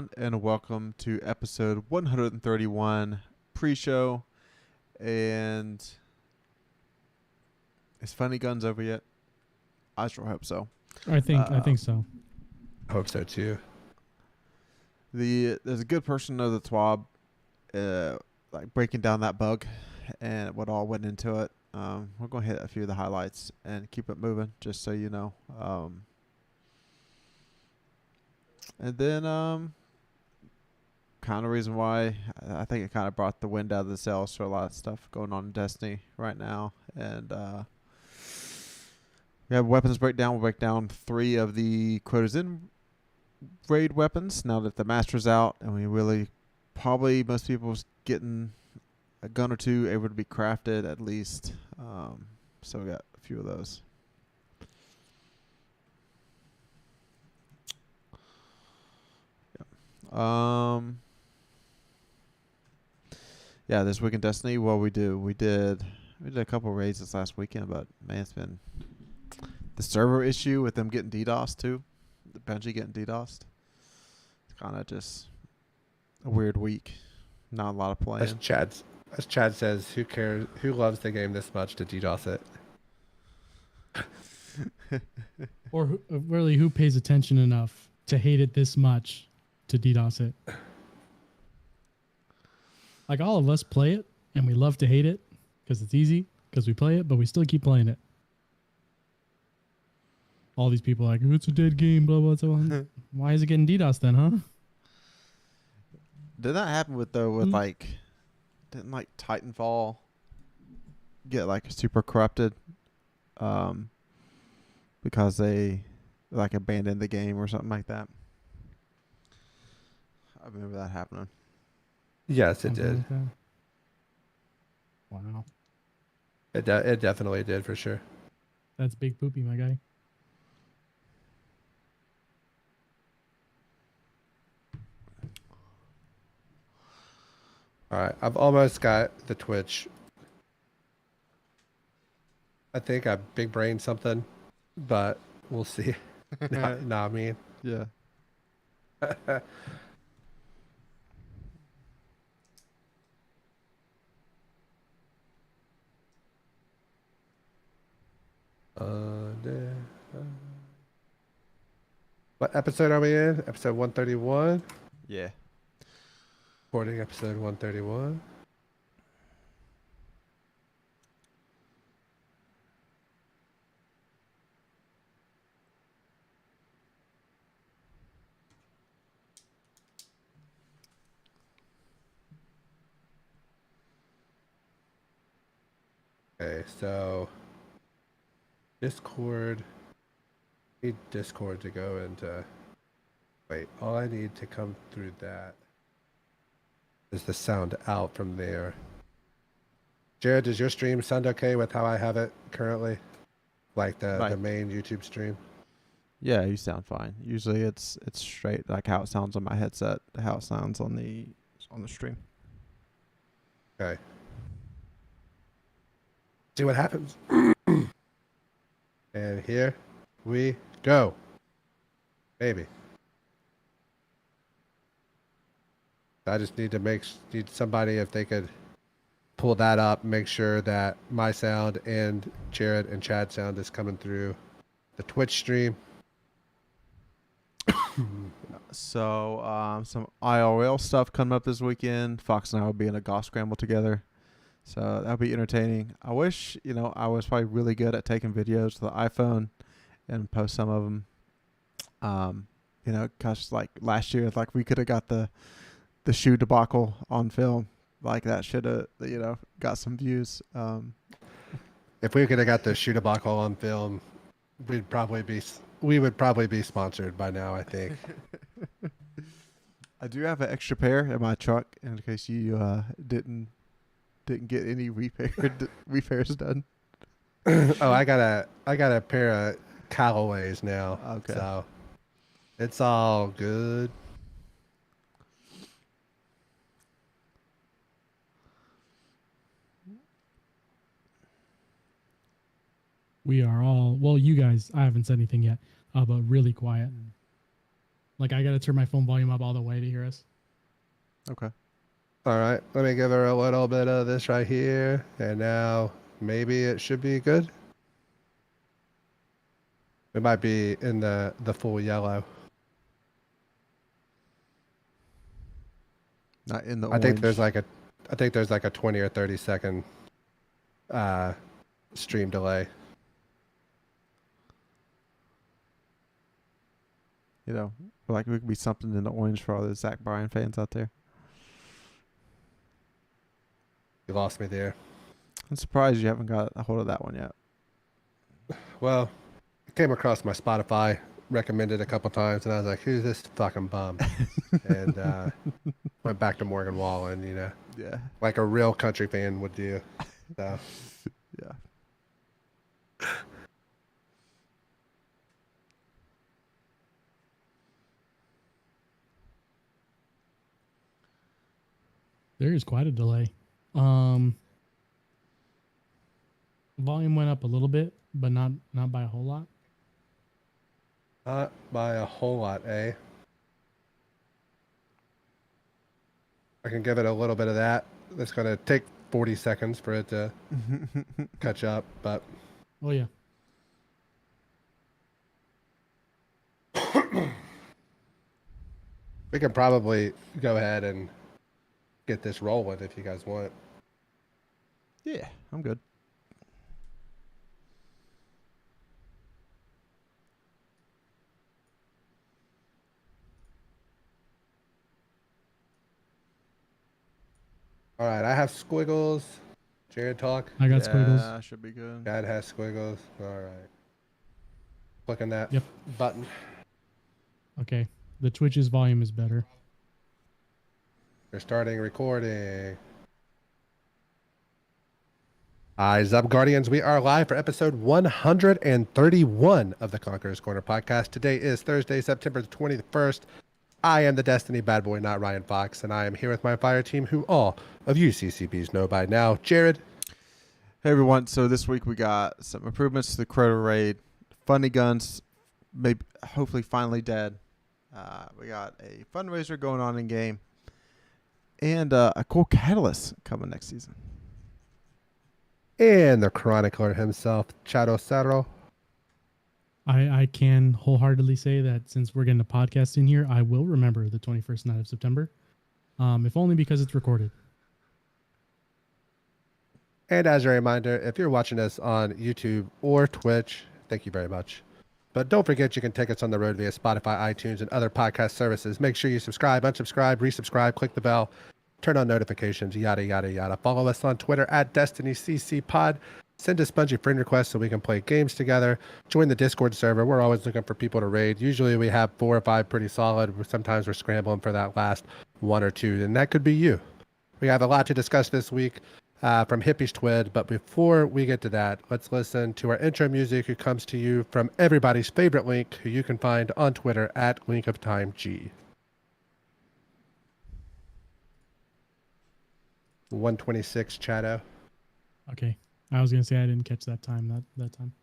everyone, and welcome to episode 131 pre-show. And is Funny Guns over yet? I sure hope so. I think so. I hope so too. There's a good person of the TWID, like breaking down that bug and what all went into it. We're gonna hit a few of the highlights and keep it moving, just so you know. And then kind of reason why I think it kind of brought the wind out of the sails for a lot of stuff going on in Destiny right now. And we have weapons breakdown. We'll break down 3 of the quotas in raid weapons now that the master's out, and we really probably most people's getting a gun or 2 able to be crafted at least. So we got a few of those. Yeah, this week in Destiny, what we did a couple raids this last weekend, but man, it's been the server issue with them getting DDoSed too, the Bungie getting DDoSed. It's kind of just a weird week. Not a lot of playing. As Chad says, who cares? Who loves the game this much to DDoS it? Or really, who pays attention enough to hate it this much to DDoS it? Like, all of us play it, and we love to hate it because it's easy, because we play it, but we still keep playing it. All these people are like, it's a dead game, blah, blah, blah. Why is it getting DDoS then, huh? Did that happen with like, didn't like Titanfall get like super corrupted because they like abandoned the game or something like that? I remember that happening. Yes, it Something did. like that. Wow. It definitely did for sure. That's big poopy, my guy. All right, I've almost got the Twitch. I think I big brained something, but we'll see. Nah, me. Yeah. What episode are we in? Episode 131? Yeah. Recording episode 131. Okay, so Discord. Need Discord to go into. Wait, all I need to come through that is the sound out from there. Jared, does your stream sound okay with how I have it currently? Like the main YouTube stream? Yeah, you sound fine. Usually it's straight like how it sounds on my headset, how it sounds on the stream. Okay. See what happens. And here we go. Maybe. I just need to need somebody, if they could pull that up, make sure that my sound and Jared and Chad sound is coming through the Twitch stream. So some IRL stuff coming up this weekend. Fox and I will be in a golf scramble together. So that'll be entertaining. I wish, I was probably really good at taking videos to the iPhone and post some of them. Cause like last year, like we could have got the shoe debacle on film. Like that should have, got some views. If we could have got the shoe debacle on film, we would probably be sponsored by now, I think. I do have an extra pair in my truck in case you didn't get any repairs done. Oh, I got a pair of Callaways now. Okay. So it's all good. We are all, well, you guys, I haven't said anything yet, but really quiet. Like I gotta turn my phone volume up all the way to hear us. Okay. All right, let me give her a little bit of this right here, and now maybe it should be good. It might be in the full yellow. Not in the I orange. think there's like a 20 or 30 second stream delay. You know, like we could be something in the orange for all the Zach Bryan fans out there. You lost me there. I'm surprised you haven't got a hold of that one yet. Well, it came across my Spotify, recommended a couple times, and I was like, who's this fucking bum? And went back to Morgan Wallen, you know, Yeah. like a real country fan would do. So, Yeah. There is quite a delay. Volume went up a little bit, but not by a whole lot. not by a whole lot, eh? I can give it a little bit of that. It's going to take 40 seconds for it to catch up, but Oh yeah. we can probably go ahead and get this rolling if you guys want. Yeah, I'm good. All right, I have squiggles. Jared, talk. I got squiggles. Yeah, should be good. Dad has squiggles. All right. Clicking that Yep. button. Okay. The Twitch's volume is better. We're starting recording. Eyes up, Guardians. We are live for episode 131 of the Conqueror's Corner podcast. Today is Thursday, September the 21st. I am the Destiny bad boy, NotRyanFox, and I am here with my fire team, who all of you CCBs know by now. Jared. Hey everyone, so this week we got some improvements to the Crota raid, funny guns, maybe hopefully finally dead. We got a fundraiser going on in game, and a cool catalyst coming next season. And the chronicler himself, chadocero. I can wholeheartedly say that since we're getting a podcast in here, I will remember the 21st night of September, if only because it's recorded. And as a reminder, if you're watching us on YouTube or Twitch, thank you very much. But don't forget, you can take us on the road via Spotify, iTunes, and other podcast services. Make sure you subscribe, unsubscribe, resubscribe, click the bell, turn on notifications, yada, yada, yada. Follow us on Twitter at DestinyCCPod. Send us Bungie friend requests so we can play games together. Join the Discord server. We're always looking for people to raid. Usually we have 4 or 5 pretty solid. Sometimes we're scrambling for that last 1 or 2, and that could be you. We have a lot to discuss this week from Hippie's TWID, but before we get to that, let's listen to our intro music, who comes to you from everybody's favorite Link, who you can find on Twitter at LinkOfTimeG. 126 Chado. Okay. I was gonna say I didn't catch that time. That time.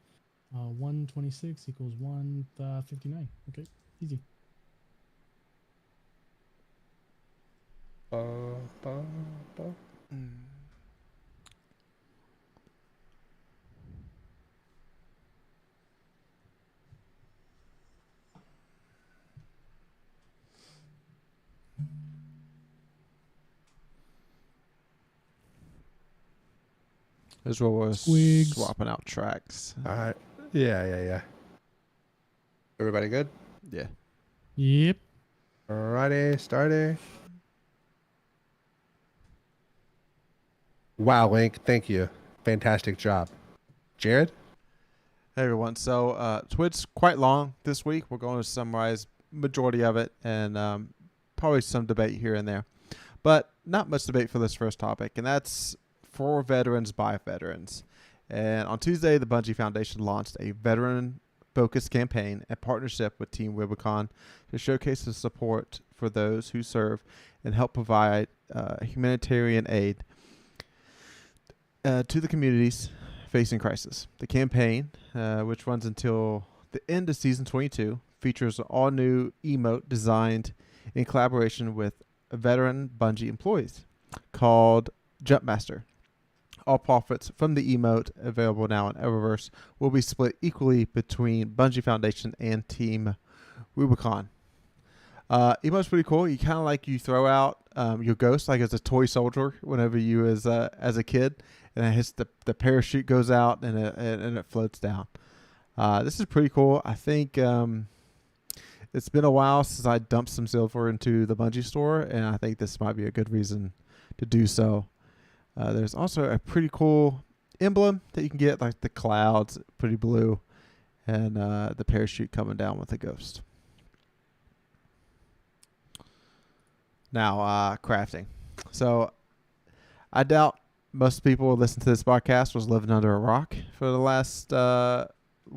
126 equals 159. Okay, easy. This is where we're Squigs. swapping out tracks. All right. Yeah. Everybody good? Yeah. Yep. Alrighty, starting. Wow, Link, thank you. Fantastic job. Jared? Hey everyone, so TWID's quite long this week. We're going to summarize majority of it and probably some debate here and there. But not much debate for this first topic, and that's for veterans by veterans. And on Tuesday, the Bungie Foundation launched a veteran-focused campaign in partnership with Team Rubicon to showcase the support for those who serve and help provide humanitarian aid to the communities facing crisis. The campaign, which runs until the end of Season 22, features an all-new emote designed in collaboration with veteran Bungie employees called Jumpmaster. All profits from the emote, available now in Eververse, will be split equally between Bungie Foundation and Team Rubicon. Emote's pretty cool. You kind of like you throw out your ghost like as a toy soldier whenever you as a kid, and it hits the parachute goes out and it floats down. This is pretty cool. I think it's been a while since I dumped some silver into the Bungie store, and I think this might be a good reason to do so. There's also a pretty cool emblem that you can get, like the clouds, pretty blue, and the parachute coming down with a ghost. Now, crafting. So, I doubt most people who listen to this podcast was living under a rock for the last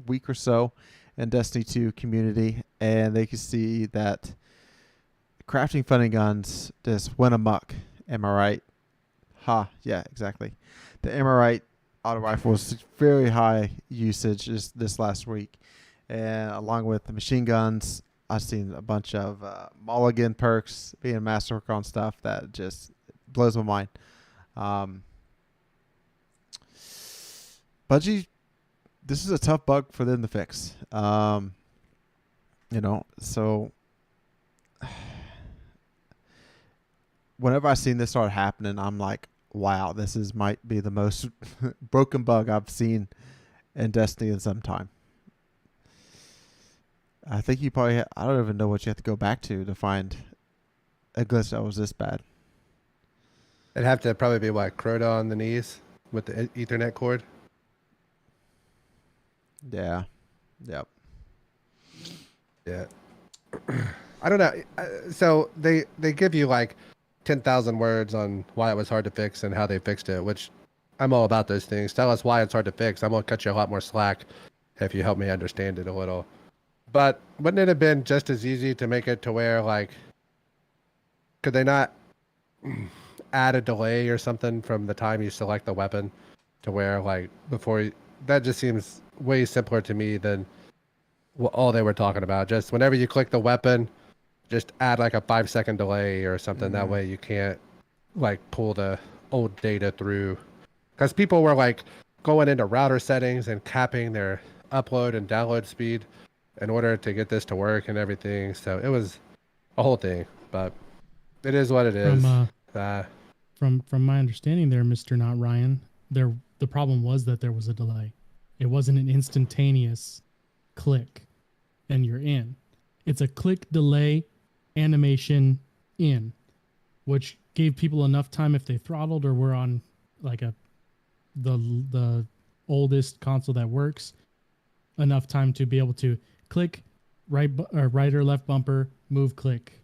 week or so in Destiny 2 community, and they can see that crafting funding guns just went amok. Am I right? Yeah, exactly. The Am I right auto rifle was very high usage this last week, and along with the machine guns, I've seen a bunch of mulligan perks being masterwork on stuff that just blows my mind. Bungie, this is a tough bug for them to fix. So whenever I seen this start happening, I'm like, wow, might be the most broken bug I've seen in Destiny in some time. I think you probably, I don't even know what you have to go back to find a glitch that was this bad. It'd have to probably be like Crota on the knees with the Ethernet cord. Yeah. Yep. Yeah. I don't know. So they give you like 10,000 words on why it was hard to fix and how they fixed it, which I'm all about those things. Tell us why it's hard to fix. I'm going to cut you a lot more slack if you help me understand it a little. But wouldn't it have been just as easy to make it to where, like, could they not add a delay or something from the time you select the weapon to where, like, that just seems way simpler to me than all they were talking about. Just whenever you click the weapon, just add like a 5-second delay or something. That way you can't like pull the old data through, because people were like going into router settings and capping their upload and download speed in order to get this to work and everything. So it was a whole thing, but it is what it is. From my understanding there, Mr. Not Ryan, the problem was that there was a delay. It wasn't an instantaneous click and you're in. It's a click delay animation in, which gave people enough time if they throttled or were on like the oldest console that works, enough time to be able to click right or left bumper, move, click,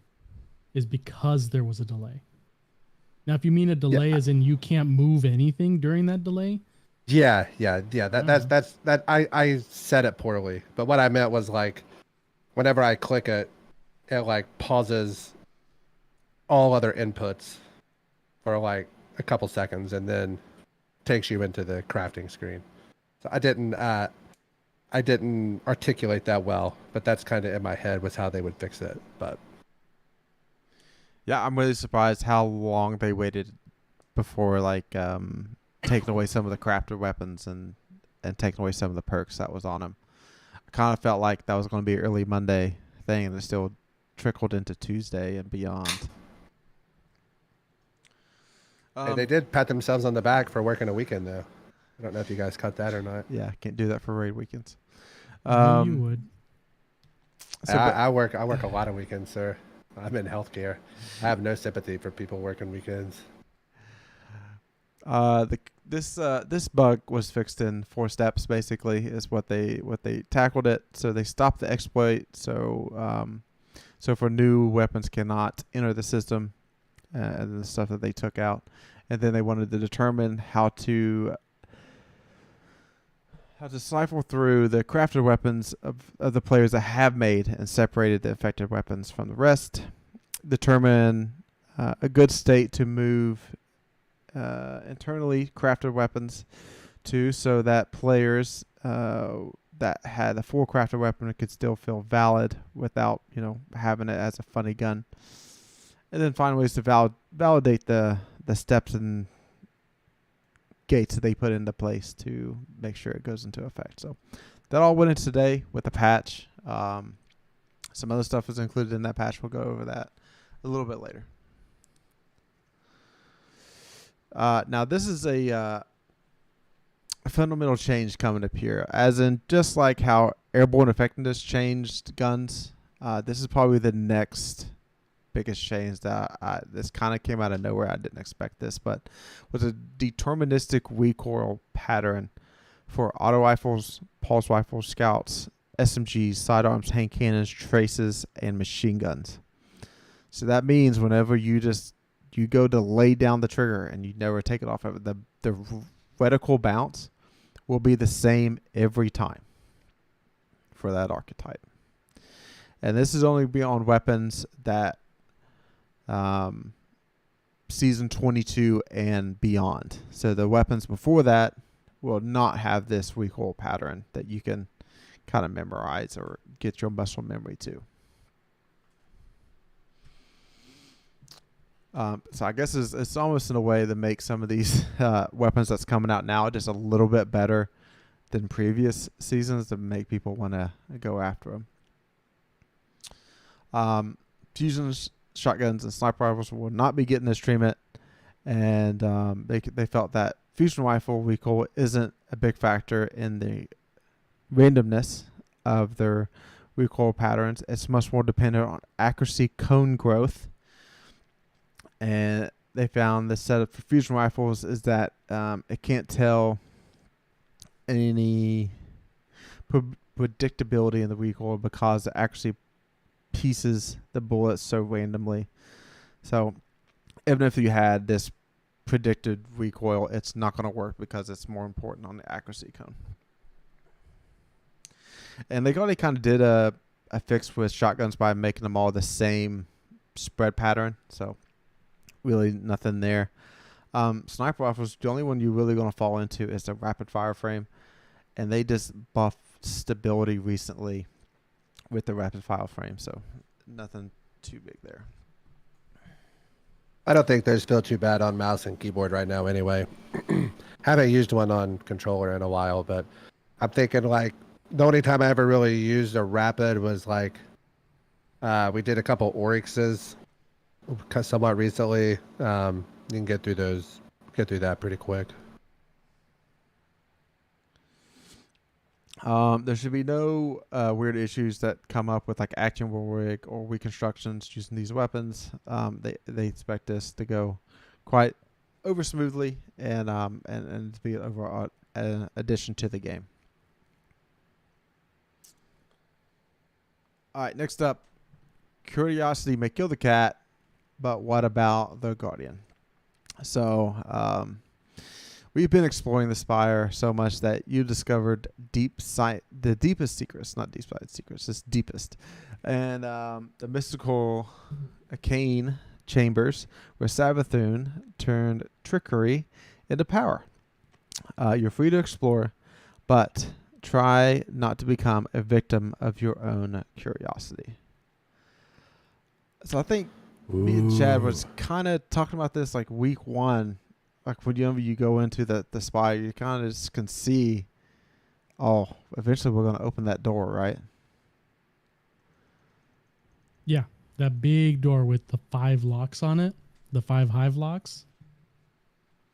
is because there was a delay. Now, if you mean a delay as in you can't move anything during that delay. Yeah. I said it poorly, but what I meant was like, whenever I click it, it like pauses all other inputs for like a couple seconds and then takes you into the crafting screen. So I didn't articulate that well, but that's kind of in my head was how they would fix it. But yeah, I'm really surprised how long they waited before like taking away some of the crafted weapons and taking away some of the perks that was on them. I kind of felt like that was going to be an early Monday thing, and it still trickled into Tuesday and beyond. Hey, they did pat themselves on the back for working a weekend, though. I don't know if you guys caught that or not. Yeah, can't do that for raid weekends. You would. So, I work a lot of weekends, sir. I'm in healthcare. I have no sympathy for people working weekends. This bug was fixed in 4 steps. Basically, is what they tackled it. So they stopped the exploit. So for new weapons cannot enter the system, and the stuff that they took out, and then they wanted to determine how to cipher through the crafted weapons of the players that have made and separated the affected weapons from the rest, determine a good state to move internally crafted weapons to, so that players that had a full crafted weapon could still feel valid without, having it as a funny gun. And then find ways to validate the steps and gates that they put into place to make sure it goes into effect. So that all went into today with a patch. Some other stuff was included in that patch. We'll go over that a little bit later. Now this is a fundamental change coming up here, as in just like how airborne effectiveness changed guns. This is probably the next biggest change that this kind of came out of nowhere. I didn't expect this, but was a deterministic recoil pattern for auto rifles, pulse rifles, scouts, SMGs, sidearms, hand cannons, traces, and machine guns. So that means whenever you go to lay down the trigger and you never take it off of it, the reticle bounce will be the same every time for that archetype. And this is only beyond weapons that season 22 and beyond. So the weapons before that will not have this recoil pattern that you can kind of memorize or get your muscle memory to. So I guess it's almost in a way to make some of these weapons that's coming out now just a little bit better than previous seasons to make people want to go after them. Fusions, shotguns, and sniper rifles will not be getting this treatment, and they felt that fusion rifle recoil isn't a big factor in the randomness of their recoil patterns. It's much more dependent on accuracy cone growth. And they found the setup for fusion rifles is that it can't tell any predictability in the recoil because the accuracy pieces the bullets so randomly. So even if you had this predicted recoil, it's not going to work because it's more important on the accuracy cone. And they already kind of did a fix with shotguns by making them all the same spread pattern. So really nothing there. Sniper rifles, the only one you're really going to fall into is the rapid fire frame. And they just buffed stability recently with the rapid fire frame. So nothing too big there. I don't think those feel too bad on mouse and keyboard right now anyway. Haven't used one on controller in a while, but I'm thinking like the only time I ever really used a rapid was like we did a couple Oryxes somewhat recently. You can get through that pretty quick. There should be no weird issues that come up with like action rig or reconstructions using these weapons. They expect this to go quite over smoothly and to be overall an addition to the game. All right, next up, curiosity may kill the cat, but what about the Guardian? So we've been exploring the Spire so much that you discovered the deepest secrets, not deep side secrets, just deepest. And the mystical arcane chambers where Savathun turned trickery into power. You're free to explore, but try not to become a victim of your own curiosity. So I think me and Chad was kind of talking about this like week one. Like whenever you go into the Spire, you kind of just can see, oh, eventually we're going to open that door, right? Yeah, that big door with the 5 locks on it, the 5 hive locks.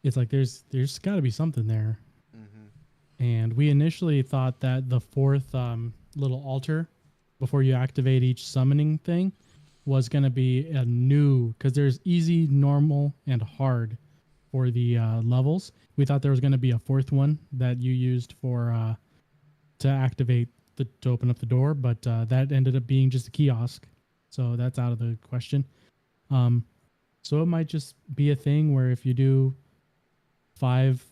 It's like there's got to be something there. Mm-hmm. And we initially thought that the 4th little altar before you activate each summoning thing was going to be a new, because there's easy, normal, and hard for the levels. We thought there was going to be a 4th one that you used for to activate to open up the door, but that ended up being just a kiosk, so that's out of the question. So it might just be a thing where if you do 5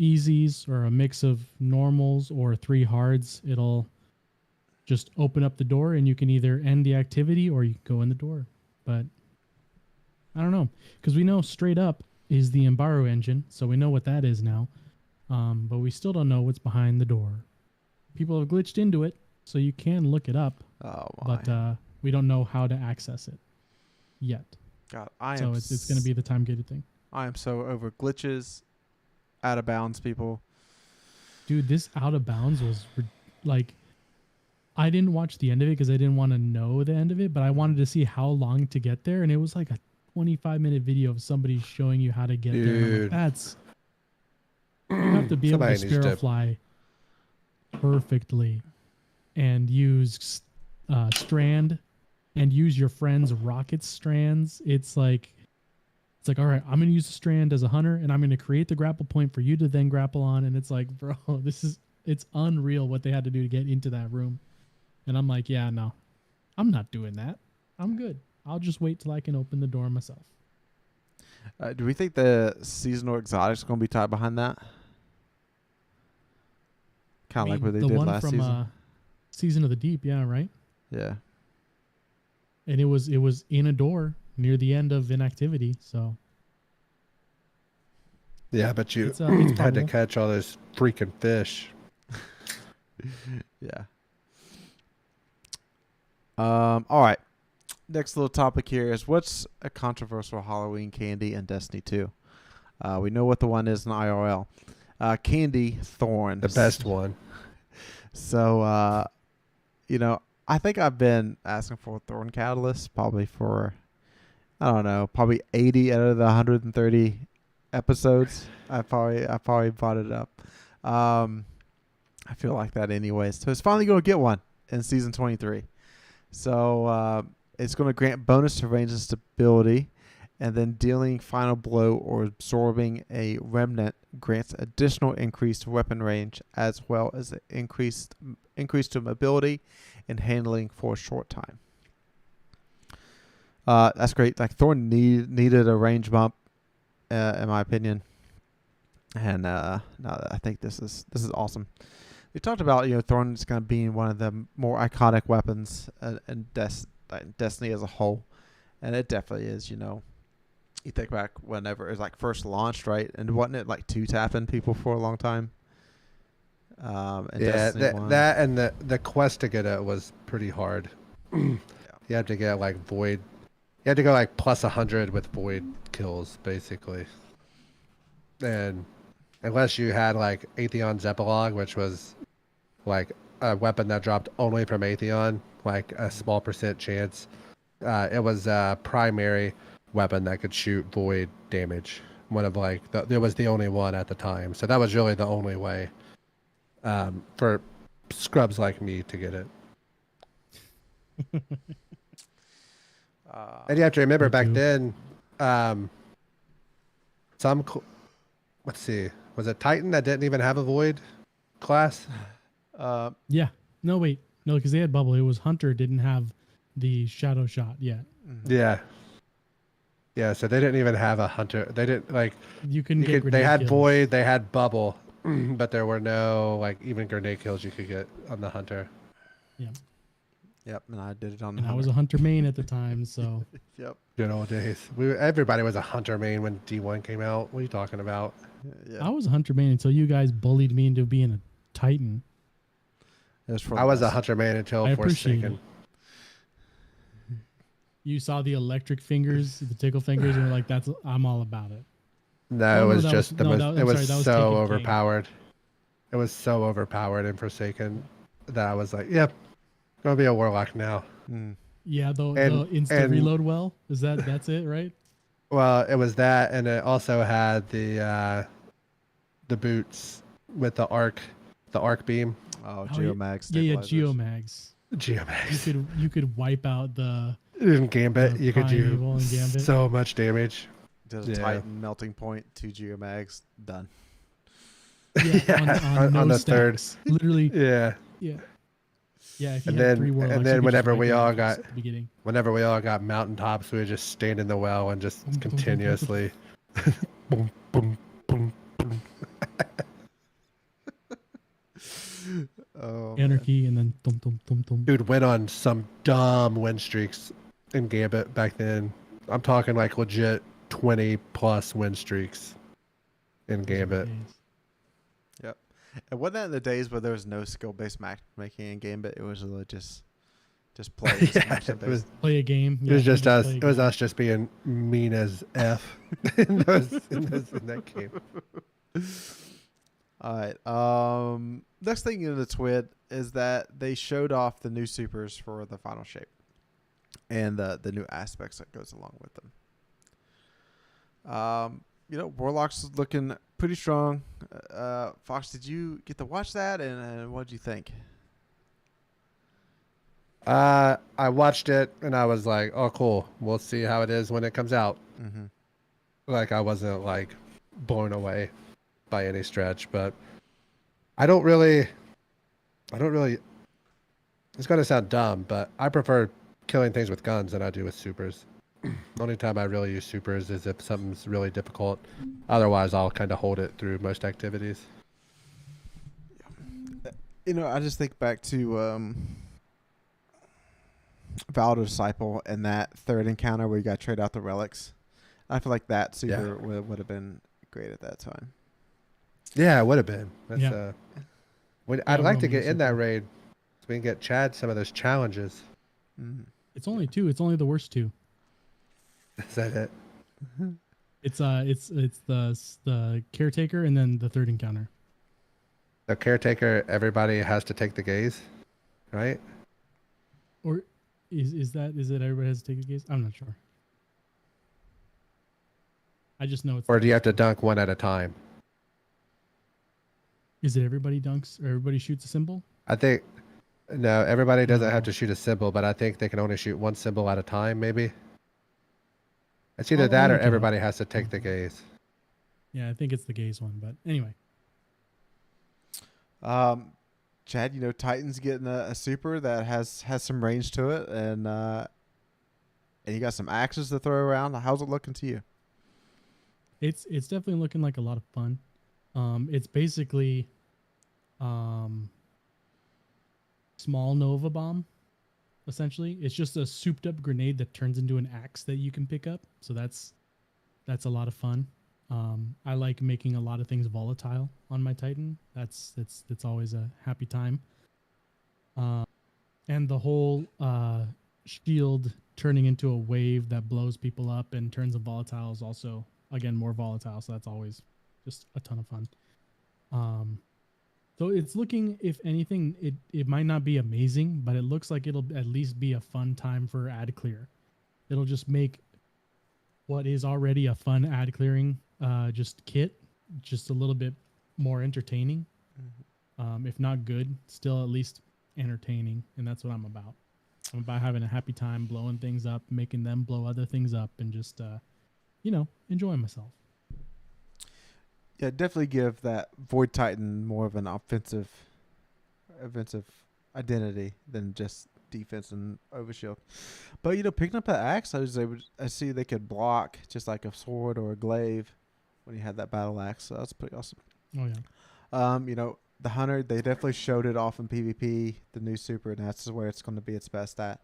easies or a mix of normals or 3 hards, it'll just open up the door and you can either end the activity or you can go in the door. But I don't know, because we know straight up is the Embargo engine, so we know what that is now. But we still don't know what's behind the door. people have glitched into it, so you can look it up, Oh my but we don't know how to access it yet. God! So it's going to be the time gated thing. I am so over glitches, out of bounds people. Dude, this out of bounds was like, I didn't watch the end of it because I didn't want to know the end of it, but I wanted to see how long to get there, and it was like a 25-minute video of somebody showing you how to get there. And I'm like, Dude. that's you have to be able to Somebody needs sparrow to- fly perfectly and use strand and use your friend's rocket strands. It's like, all right, I'm going to use the strand as a hunter and I'm going to create the grapple point for you to then grapple on. And it's like, bro, it's unreal what they had to do to get into that room. And I'm like, yeah, no, I'm not doing that. I'm good. I'll just wait till I can open the door myself. Do we think the seasonal exotics are going to be tied behind that? Kind of like what they the did one last from season. Season of the Deep, yeah, right? Yeah. And it was in a door near the end of inactivity, so Yeah, but you it's had to probable. catch all those freaking fish. Yeah. All right. Next little topic here is what's a controversial Halloween candy in Destiny 2? We know what the one is in IRL. Candy thorns. The best one. So, I think I've been asking for a thorn catalyst probably for, I don't know, probably 80 out of the 130 episodes. I probably brought it up. I feel like that anyway. So it's finally going to get one in season 23. So it's going to grant bonus to range and stability, and then dealing final blow or absorbing a remnant grants additional increased weapon range as well as increase to mobility and handling for a short time. That's great. Like Thorn needed a range bump, in my opinion, and no, I think this is awesome. We talked about Thorn is kind of being one of the more iconic weapons in Destiny as a whole, and it definitely is. You think back whenever it was like first launched, right? And wasn't it like 2-tapping people for a long time? Yeah, Destiny 1. that and the quest to get it was pretty hard. You had to get like void. You had to go like plus 100 with void kills, basically. And unless you had like Atheon's Epilogue, which was like a weapon that dropped only from Atheon, like a small % chance. It was a primary weapon that could shoot void damage. One of like it was the only one at the time, so that was really the only way for scrubs like me to get it. And you have to remember back then, let's see, was it Titan that didn't even have a void class? Yeah. No, wait. No, because they had bubble. It was Hunter didn't have the shadow shot yet. Yeah. Yeah, so they didn't even have a hunter. They didn't like. You couldn't get grenade They had kills. void. They had bubble, but there were no like even grenade kills you could get on the hunter. Yeah. Yep, and I did it on the And I hunter. was a Hunter main at the time, so Yep. Good old days. Everybody was a hunter main when D1 came out. What are you talking about? Yeah. I was a Hunter main until you guys bullied me into being a Titan. It was for I the was a best. hunter main until I appreciate Forsaken. it. You saw the electric fingers, the tickle fingers, and were like, I'm all about it. No, Oh, it no, was that just was- the no, most. that- It I'm was sorry, that was so Taken King. overpowered. It was so overpowered in Forsaken that I was like, yep, gonna be a warlock now. Mm. Yeah, the And- instant and- reload well. That's it, right? Well, it was that, and it also had the boots with the arc beam. Oh, Oh, Geomags. Yeah, stabilizers. Geomags. Geomags. You could wipe out the In Gambit, you could do Primeval and Gambit. so much damage. Does a Yeah. Titan melting point, 2 Geomags, done. on no on the third. stacks. Literally, Yeah. yeah. Yeah, if you And had then- 3 warlocks, and you then could just whenever wipe we them all out got- at the beginning. Whenever we all got mountaintops, we would just stand in the well and just continuously. Boom, boom, boom, boom. Oh, Anarchy and then thum thum thum thum. Dude went on some dumb win streaks in Gambit back then. I'm talking like legit 20 plus win streaks in Gambit. Days. And wasn't that in the days where there was no skill-based matchmaking in game, but it was really just play, just Yeah, match it was. based. Play a game. It was you just us. play a It was game. us just being mean as f in that game. All right. Next thing in the TWID is that they showed off the new supers for the final shape and the new aspects that goes along with them. Warlock's looking pretty strong. Fox, did you get to watch that, and what did you think? I watched it and I was like, "Oh, cool. We'll see how it is when it comes out." Mm-hmm. Like I wasn't like blown away by any stretch, but I don't really. It's gonna sound dumb, but I prefer killing things with guns than I do with supers. The only time I really use supers is if something's really difficult. Otherwise, I'll kind of hold it through most activities. I just think back to Valdo Disciple and that third encounter where you got to trade out the relics. I feel like that super would have been great at that time. Yeah, it would have been. That's, Yeah. I'd like to Roman get in that super. raid so we can get Chad some of those challenges. Mm-hmm. It's only two. It's only the worst two. Is that it? It's the caretaker and then the third encounter. The caretaker, everybody has to take the gaze, right? Or is it everybody has to take a gaze? I'm not sure. I just know it's. Or do you have to dunk one at a time? Is it everybody dunks or everybody shoots a symbol? I think no, everybody doesn't have No. to shoot a symbol, but I think they can only shoot one symbol at a time, maybe. It's either that or look it up. everybody has to take the gaze. Yeah, I think it's the gaze one. But anyway, Chad, Titan's getting a super that has some range to it, and you got some axes to throw around. How's it looking to you? it's definitely looking like a lot of fun. It's basically small Nova bomb. Essentially, it's just a souped up grenade that turns into an axe that you can pick up. So that's a lot of fun. I like making a lot of things volatile on my Titan. That's always a happy time. And the whole shield turning into a wave that blows people up and turns them volatile is also again more volatile. So that's always just a ton of fun. So it's looking, if anything, it might not be amazing, but it looks like it'll at least be a fun time for ad clear. It'll just make what is already a fun ad clearing just kit just a little bit more entertaining. Mm-hmm. If not good, still at least entertaining, and that's what I'm about. I'm about having a happy time, blowing things up, making them blow other things up, and just enjoying myself. Yeah, definitely give that Void Titan more of an offensive identity than just defense and overshield. But picking up that axe, I see they could block just like a sword or a glaive when you had that battle axe. So that's pretty awesome. Oh yeah. The hunter, they definitely showed it off in PvP, the new super, and that's where it's going to be its best at.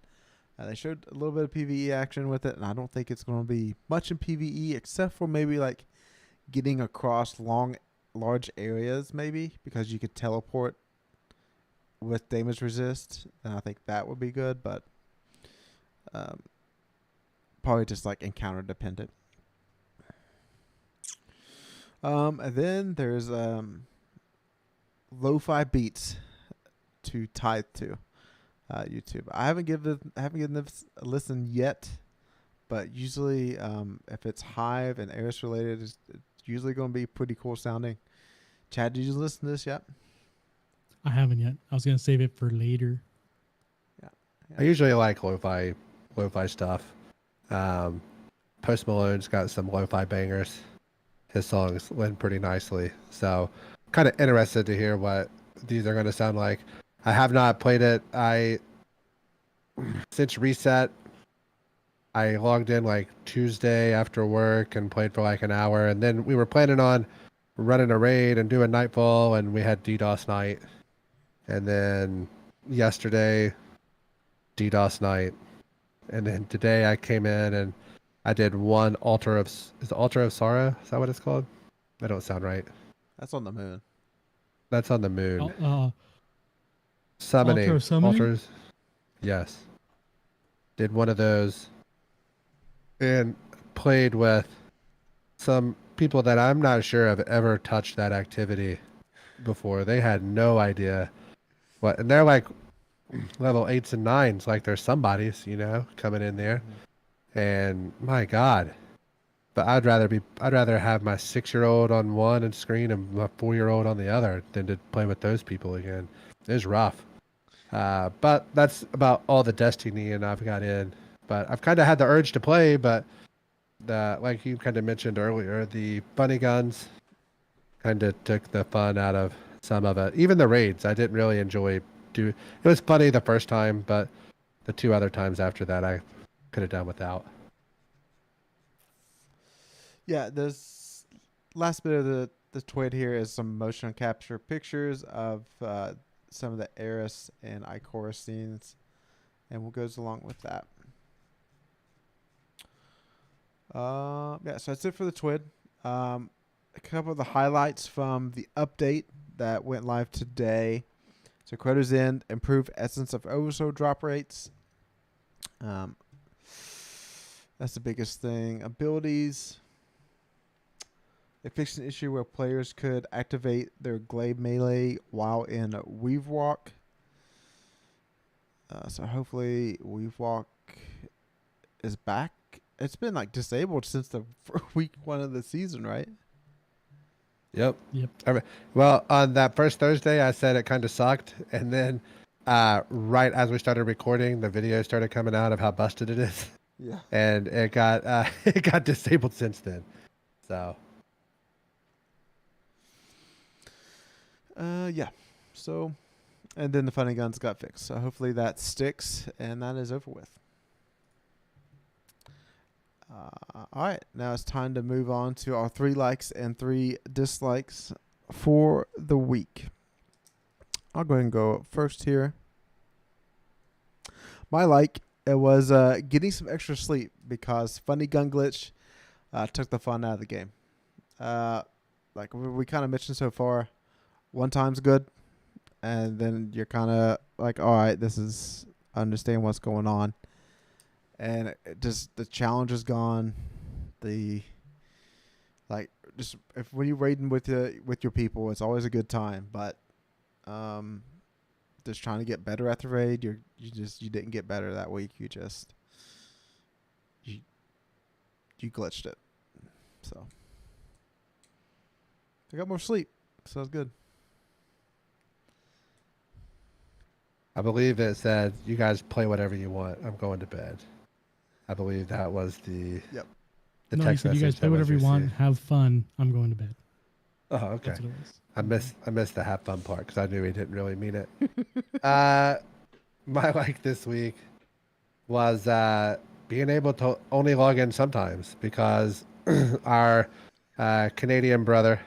They showed a little bit of PvE action with it, and I don't think it's going to be much in PvE except for maybe like getting across large areas, maybe because you could teleport with damage resist, and I think that would be good, but probably just like encounter dependent. And then there's lo-fi beats to TWID to YouTube. I haven't given this a listen yet, but usually if it's Hive and Eris related, it's usually going to be pretty cool sounding. Chad, did you listen to this yet? I haven't yet. I was gonna save it for later. Yeah. I usually like lo-fi stuff. Post Malone's got some lo-fi bangers. His songs went pretty nicely. So kind of interested to hear what these are going to sound like. I have not played it. Since reset, I logged in like Tuesday after work and played for like an hour. And then we were planning on running a raid and doing Nightfall, and we had DDoS night. And then yesterday, DDoS night. And then today I came in and I did one Altar of Sorrow? Is that what it's called? That don't sound right. That's on the moon. That's on the moon. Altar of summoning? Altars. Yes. Did one of those and played with some people that I'm not sure have ever touched that activity before. They had no idea what, and they're like level 8s and 9s, like they're somebody's, coming in there. And my God. But I'd rather have my 6-year-old on one and screen and my 4-year-old on the other than to play with those people again. It was rough. But that's about all the Destiny and I've got in. But I've kind of had the urge to play, but like you kind of mentioned earlier, the funny guns kind of took the fun out of some of it. Even the raids, I didn't really enjoy. It was funny the first time, but the 2 other times after that, I could have done without. Yeah, this last bit of the TWID here is some motion capture pictures of some of the Eris and Ikora scenes, and what goes along with that. Yeah, so that's it for the TWID. A couple of the highlights from the update that went live today. So Crota's End, improved Essence of Oversoul drop rates. That's the biggest thing. Abilities. They fixed an issue where players could activate their Glaive Melee while in Weave Walk. So hopefully Weave Walk is back. It's been like disabled since the week 1 of the season, right? Yep. Well, on that first Thursday, I said it kind of sucked, and then right as we started recording, the video started coming out of how busted it is. Yeah. And it got disabled since then. So. Yeah. So, and then the funny guns got fixed. So hopefully that sticks, and that is over with. All right, now it's time to move on to our 3 likes and 3 dislikes for the week. I'll go ahead and go first here. My like, it was getting some extra sleep because funny gun glitch took the fun out of the game. Like we kind of mentioned so far, one time's good, and then you're kind of like, all right, I understand what's going on. And it just the challenge is gone. When you're raiding with your people, it's always a good time. But just trying to get better at the raid, you didn't get better that week. You glitched it. So I got more sleep, so it's good. I believe it said, "You guys play whatever you want. I'm going to bed." I believe that was the No, you text said you guys message play that was whatever you want, received. have fun. I'm going to bed. Oh, okay. That's what it was. I missed the have fun part because I knew he didn't really mean it. My like this week was being able to only log in sometimes because our Canadian brother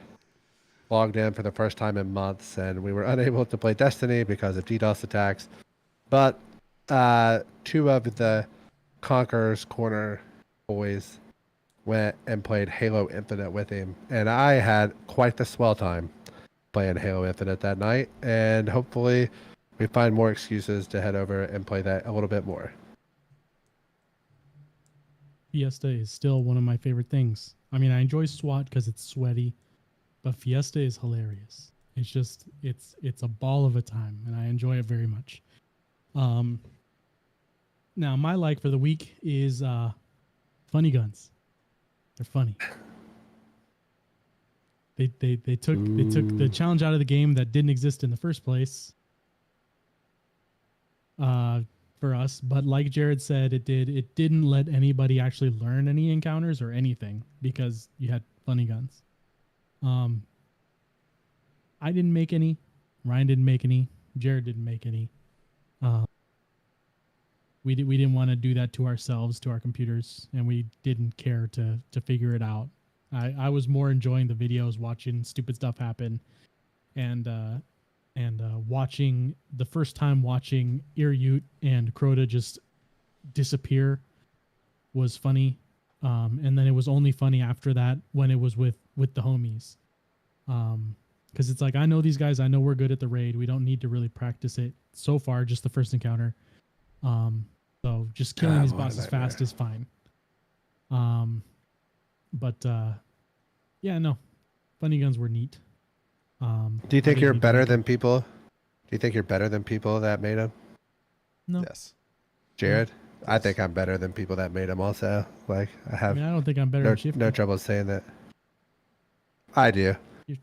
logged in for the first time in months, and we were unable to play Destiny because of DDoS attacks. But 2 of the Conqueror's Corner boys went and played Halo Infinite with him, and I had quite the swell time playing Halo Infinite that night, and hopefully we find more excuses to head over and play that a little bit more. Fiesta is still one of my favorite things. I mean, I enjoy SWAT because it's sweaty, but Fiesta is hilarious. It's just it's a ball of a time, and I enjoy it very much. Now my like for the week is funny guns. They're funny. They took the challenge out of the game that didn't exist in the first place. For us, but like Jared said, it didn't let anybody actually learn any encounters or anything because you had funny guns. I didn't make any. Ryan didn't make any. Jared didn't make any. We didn't want to do that to ourselves, to our computers, and we didn't care to figure it out. I was more enjoying the videos, watching stupid stuff happen, and watching the first time watching Eryute and Crota just disappear was funny. And then it was only funny after that when it was with the homies. Because it's like, I know these guys. I know we're good at the raid. We don't need to really practice it so far. Just the first encounter. So just killing these what a bosses fast nightmare. is fine. But yeah, no, funny guns were neat. Do you I think didn't you're need to better make than 'em. people? Do you think you're better than people that made them? No, Yes. Jared? I Yes. think I'm better than people that made them also. Like, I I have mean, I don't think I'm better no than Shifty. trouble saying that. I do. You're-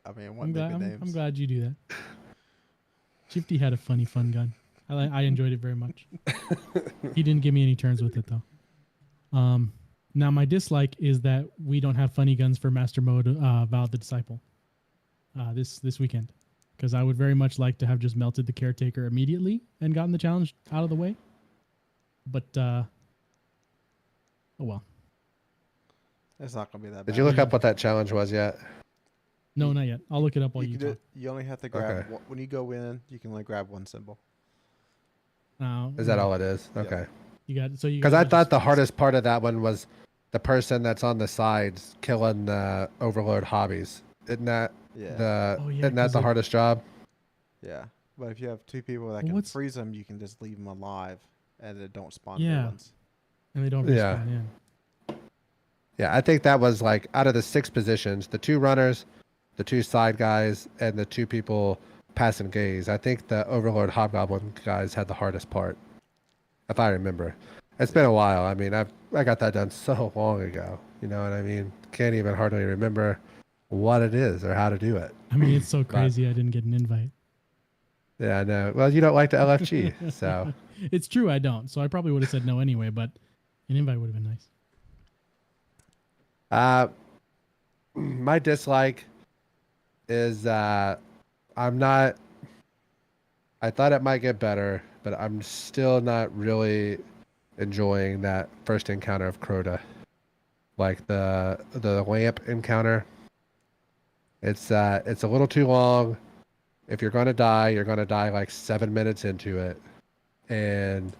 I mean, I'm what glad. name I'm names? glad you do that. Shifty had a funny fun gun. I enjoyed it very much. He didn't give me any turns with it though. Now my dislike is that we don't have funny guns for Master Mode Val the Disciple this weekend, because I would very much like to have just melted the Caretaker immediately and gotten the challenge out of the way. But oh well. It's not gonna be that bad. Did you look up what that challenge was yet? No, not yet. I'll look it up while you can talk. you only have to grab Okay. when you go in. You can only grab one symbol. Is that all it is? Yep. Okay. You got so you Because gotta I thought just the fast- hardest part of that one was the person that's on the sides killing the Overlord hobbies. Isn't that Yeah. Oh, yeah, isn't that 'cause the it- hardest job? Yeah. But if you have two people that Well, can what's- freeze them, you can just leave them alive, and they don't spawn Yeah. new ones. and they don't Yeah. respawn in. Yeah, I think that was like out of the 6 positions, the 2 runners, the 2 side guys, and the 2 people passing gaze. I think the Overlord Hobgoblin guys had the hardest part, if I remember. It's been a while. I mean, I got that done so long ago. You know what I mean? Can't even hardly remember what it is or how to do it. I mean, it's so crazy. I didn't get an invite. Yeah, I know. Well, you don't like the LFG, so It's true. I don't. So I probably would have said no anyway. But an invite would have been nice. my dislike is I'm not. I thought it might get better, but I'm still not really enjoying that first encounter of Crota. Like the lamp encounter. It's a little too long. If you're gonna die, you're gonna die like 7 minutes into it, and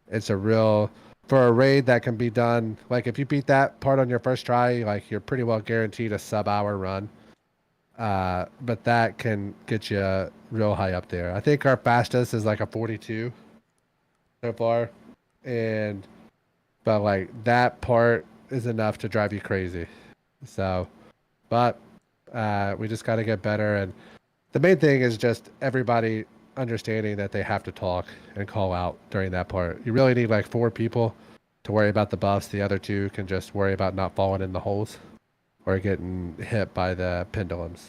it's a real for a raid that can be done. Like if you beat that part on your first try, like you're pretty well guaranteed a sub-hour run. But that can get you real high up there. I think our fastest is like a 42 so far, but like that part is enough to drive you crazy. So, but we just got to get better, and the main thing is just everybody understanding that they have to talk and call out during that part. You really need like 4 people to worry about the buffs. The other 2 can just worry about not falling in the holes or getting hit by the pendulums.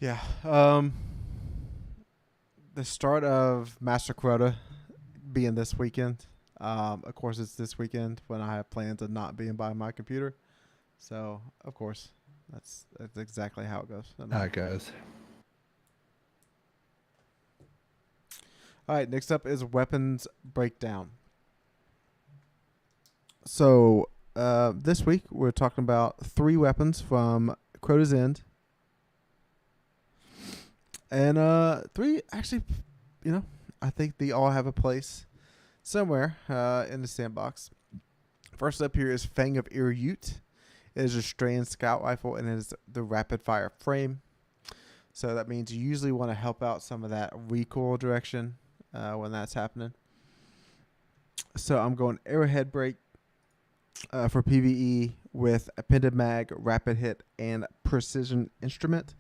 Yeah. The start of Master Crota being this weekend. Of course, it's this weekend when I have plans of not being by my computer. So, of course, that's exactly how it goes. How it goes. All right, next up is weapons breakdown. So, this week we're talking about 3 weapons from Crota's End. And 3 actually, I think they all have a place somewhere in the sandbox. First up here is Fang of Irute. It is a Strand scout rifle, and it is the rapid fire frame. So that means you usually want to help out some of that recoil direction when that's happening. So I'm going arrowhead break for PvE with appended mag, rapid hit, and precision instrument.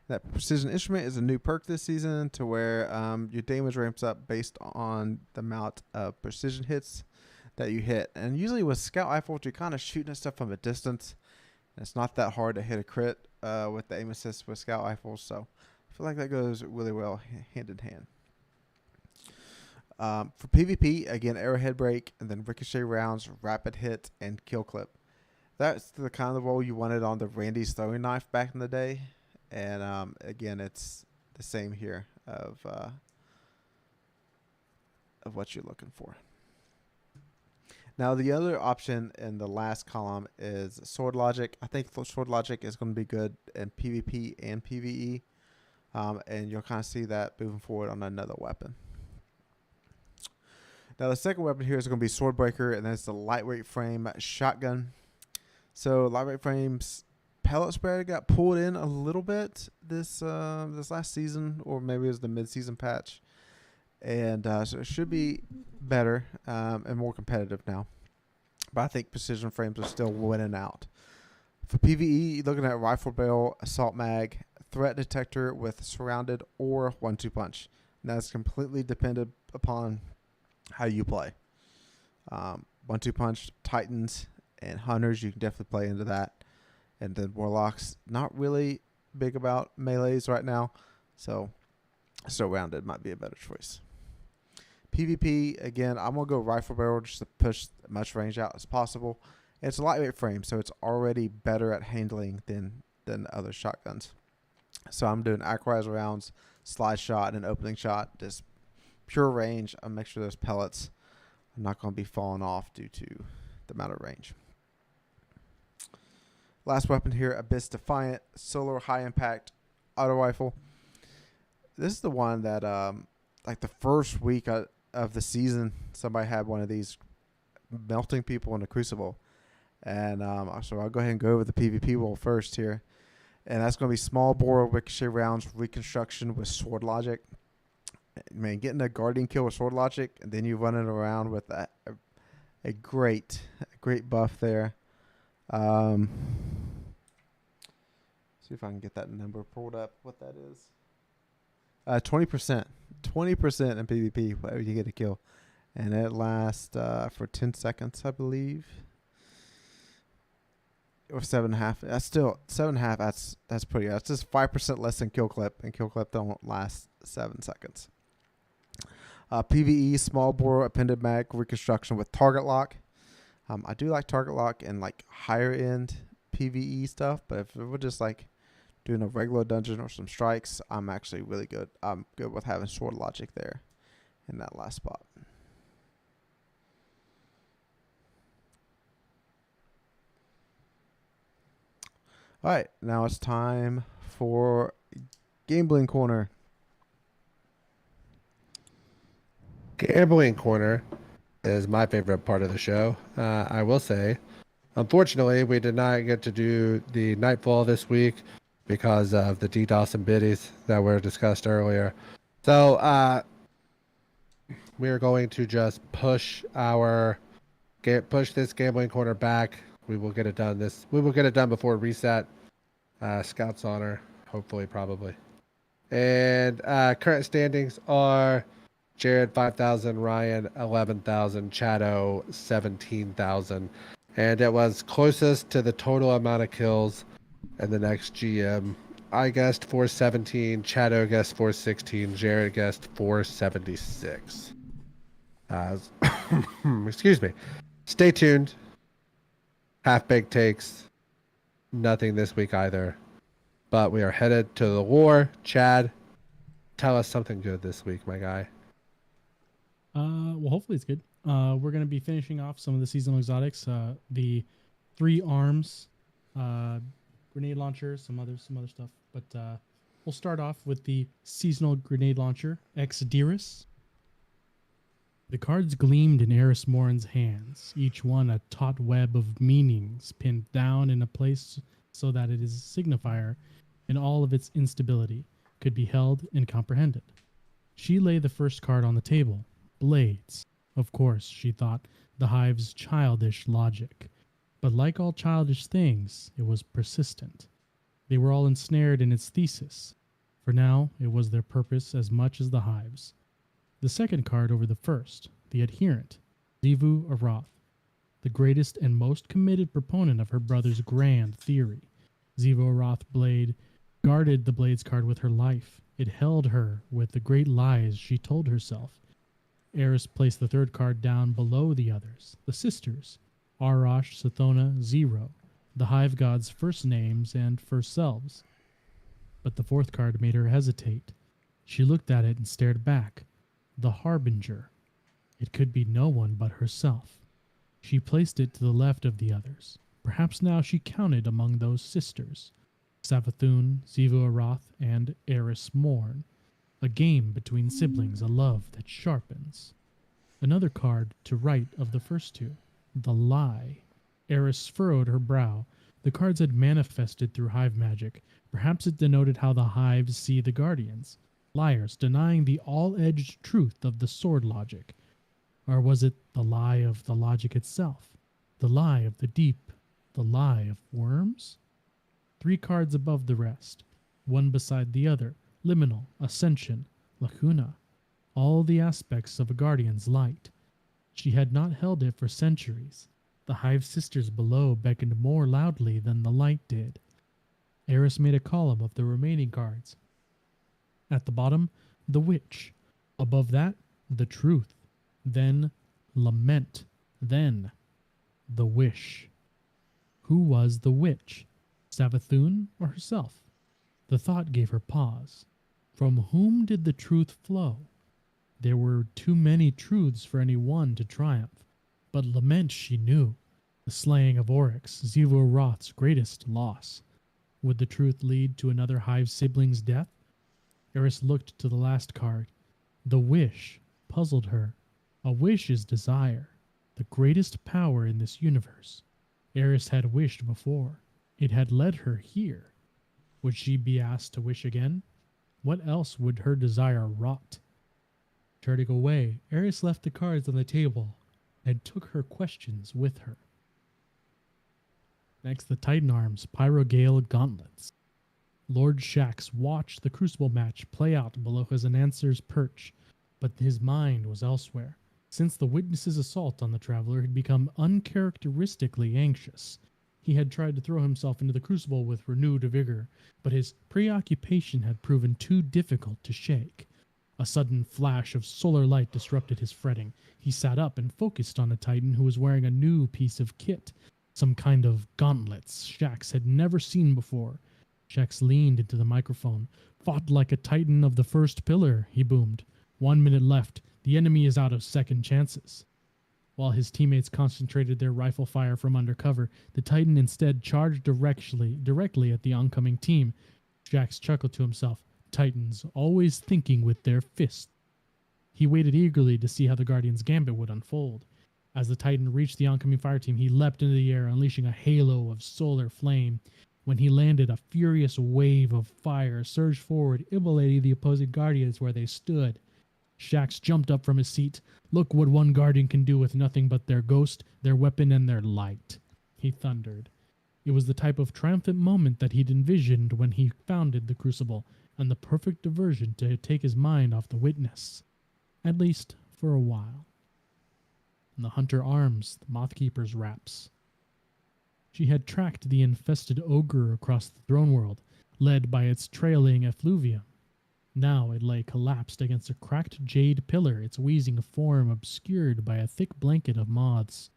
That precision instrument is a new perk this season to where your damage ramps up based on the amount of precision hits that you hit. And usually with scout rifles, you're kind of shooting at stuff from a distance. And it's not that hard to hit a crit with the aim assist with scout rifles. So I feel like that goes really well hand in hand. For PvP, again, arrowhead break, and then ricochet rounds, rapid hit, and kill clip. That's the kind of role you wanted on the Randy's throwing knife back in the day. And again, it's the same here of what you're looking for. Now, the other option in the last column is Sword Logic. I think Sword Logic is going to be good in PvP and PvE. And you'll kind of see that moving forward on another weapon. Now, the second weapon here is going to be Swordbreaker, and that's the lightweight frame shotgun. So, lightweight frames pellet spread got pulled in a little bit this last season, or maybe it was the mid-season patch, and so it should be better and more competitive now. But I think precision frames are still winning out. For PvE, you're looking at rifle barrel, assault mag, threat detector with surrounded or 1-2 punch. And that's completely dependent upon how you play. 1-2 punch, Titans, and Hunters, you can definitely play into that. And then Warlocks, not really big about melees right now. So rounded might be a better choice. PvP, again, I'm going to go rifle barrel just to push as much range out as possible. It's a lightweight frame, so it's already better at handling than other shotguns. So I'm doing acquisition rounds, slide shot, and an opening shot. Just pure range. I'll make sure those pellets are not going to be falling off due to the amount of range. Last weapon here, Abyss Defiant, Solar High Impact Auto Rifle. This is the one that, like the first week of the season, somebody had one of these melting people in a crucible. And so I'll go ahead and go over the PvP role first here. And that's going to be small bore ricochet rounds, reconstruction with sword logic. Man, getting a guardian kill with sword logic, and then you running around with a great buff there. See if I can get that number pulled up, what that is. 20%. 20% in PvP, whenever you get a kill. And it lasts for 10 seconds, I believe. Or 7.5. That's still 7.5. That's pretty good. That's just 5% less than kill clip, and kill clip don't last 7 seconds. PvE, small bore appended mag reconstruction with target lock. I do like target lock and like higher end PvE stuff, but if we're just like doing a regular dungeon or some strikes, I'm actually really good. I'm good with having sword logic there in that last spot. All right, now it's time for Gambling Corner. Gambling Corner is my favorite part of the show. I will say, unfortunately, we did not get to do the Nightfall this week because of the DDoS and biddies that were discussed earlier. So we are going to just push this Gambling Corner back. We will get it done before reset. Scout's honor, hopefully, probably. And current standings are Jared 5,000, Ryan 11,000, Chado 17,000, and it was closest to the total amount of kills. And the next GM, I guessed 417, Chado guessed 416, Jared guessed 476. Excuse me. Stay tuned. Half-baked takes. Nothing this week either. But we are headed to the war. Chad, tell us something good this week, my guy. Well, hopefully it's good. We're going to be finishing off some of the seasonal exotics. The 3 arms, grenade launcher, some other stuff. But we'll start off with the seasonal grenade launcher, Ex-Dearest. The cards gleamed in Eris Morin's hands, each one a taut web of meanings pinned down in a place so that it is a signifier in all of its instability, could be held and comprehended. She lay the first card on the table, Blades. Of course, she thought, the hive's childish logic. But like all childish things, it was persistent. They were all ensnared in its thesis. For now, it was their purpose as much as the hive's. The second card over the first, the adherent, Zivu Arath, the greatest and most committed proponent of her brother's grand theory. Zivu Arath Blade guarded the Blades card with her life. It held her with the great lies she told herself. Eris placed the third card down below the others, the sisters, Arash, Sathona, Zero, the hive gods' first names and first selves. But the fourth card made her hesitate. She looked at it and stared back. The Harbinger. It could be no one but herself. She placed it to the left of the others. Perhaps now she counted among those sisters. Savathun, Zivu Arath, and Eris Morn. A game between siblings, a love that sharpens. Another card to right of the first two. The Lie. Eris furrowed her brow. The cards had manifested through hive magic. Perhaps it denoted how the hives see the guardians. Liars, denying the all-edged truth of the sword logic. Or was it the lie of the logic itself? The lie of the deep? The lie of worms? 3 cards above the rest, one beside the other, liminal, ascension, lacuna, all the aspects of a guardian's light. She had not held it for centuries. The hive sisters below beckoned more loudly than the light did. Eris made a column of the remaining cards. At the bottom, the witch. Above that, the truth. Then, lament. Then, the wish. Who was the witch? Savathun or herself? The thought gave her pause. From whom did the truth flow? There were too many truths for any one to triumph. But lament she knew, the slaying of Oryx, Zivo Roth's greatest loss. Would the truth lead to another hive sibling's death? Eris looked to the last card. The wish puzzled her. A wish is desire, the greatest power in this universe. Eris had wished before. It had led her here. Would she be asked to wish again? What else would her desire wrought? Turning away, Eris left the cards on the table and took her questions with her. Next, the Titan Arms Pyrogale Gauntlets. Lord Shax watched the Crucible match play out below his Anancer's perch, but his mind was elsewhere. Since the witness's assault on the traveler had become uncharacteristically anxious, he had tried to throw himself into the Crucible with renewed vigor, but his preoccupation had proven too difficult to shake. A sudden flash of solar light disrupted his fretting. He sat up and focused on a Titan who was wearing a new piece of kit, some kind of gauntlets Shax had never seen before. Shax leaned into the microphone. "Fought like a Titan of the first pillar," he boomed. "1 minute left. The enemy is out of second chances." While his teammates concentrated their rifle fire from under cover, the Titan instead charged directly at the oncoming team. Shax chuckled to himself. Titans, always thinking with their fists. He waited eagerly to see how the Guardian's gambit would unfold. As the Titan reached the oncoming fire team, he leapt into the air, unleashing a halo of solar flame. When he landed, a furious wave of fire surged forward, immolating the opposing Guardians where they stood. Shax jumped up from his seat. "Look what one Guardian can do with nothing but their ghost, their weapon, and their light," he thundered. It was the type of triumphant moment that he'd envisioned when he founded the Crucible, and the perfect diversion to take his mind off the witness. At least, for a while. And the Hunter Arms, the Mothkeeper's wraps. She had tracked the infested ogre across the throne world, led by its trailing effluvium. Now it lay collapsed against a cracked jade pillar, its wheezing form obscured by a thick blanket of moths.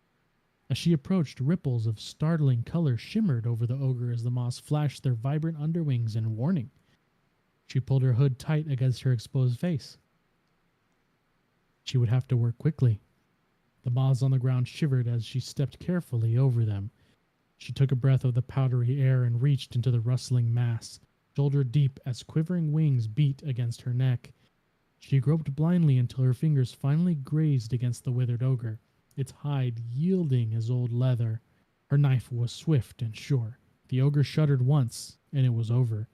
As she approached, ripples of startling color shimmered over the ogre as the moths flashed their vibrant underwings in warning. She pulled her hood tight against her exposed face. She would have to work quickly. The moths on the ground shivered as she stepped carefully over them. She took a breath of the powdery air and reached into the rustling mass, shoulder deep as quivering wings beat against her neck. She groped blindly until her fingers finally grazed against the withered ogre, its hide yielding as old leather. Her knife was swift and sure. The ogre shuddered once, and it was over.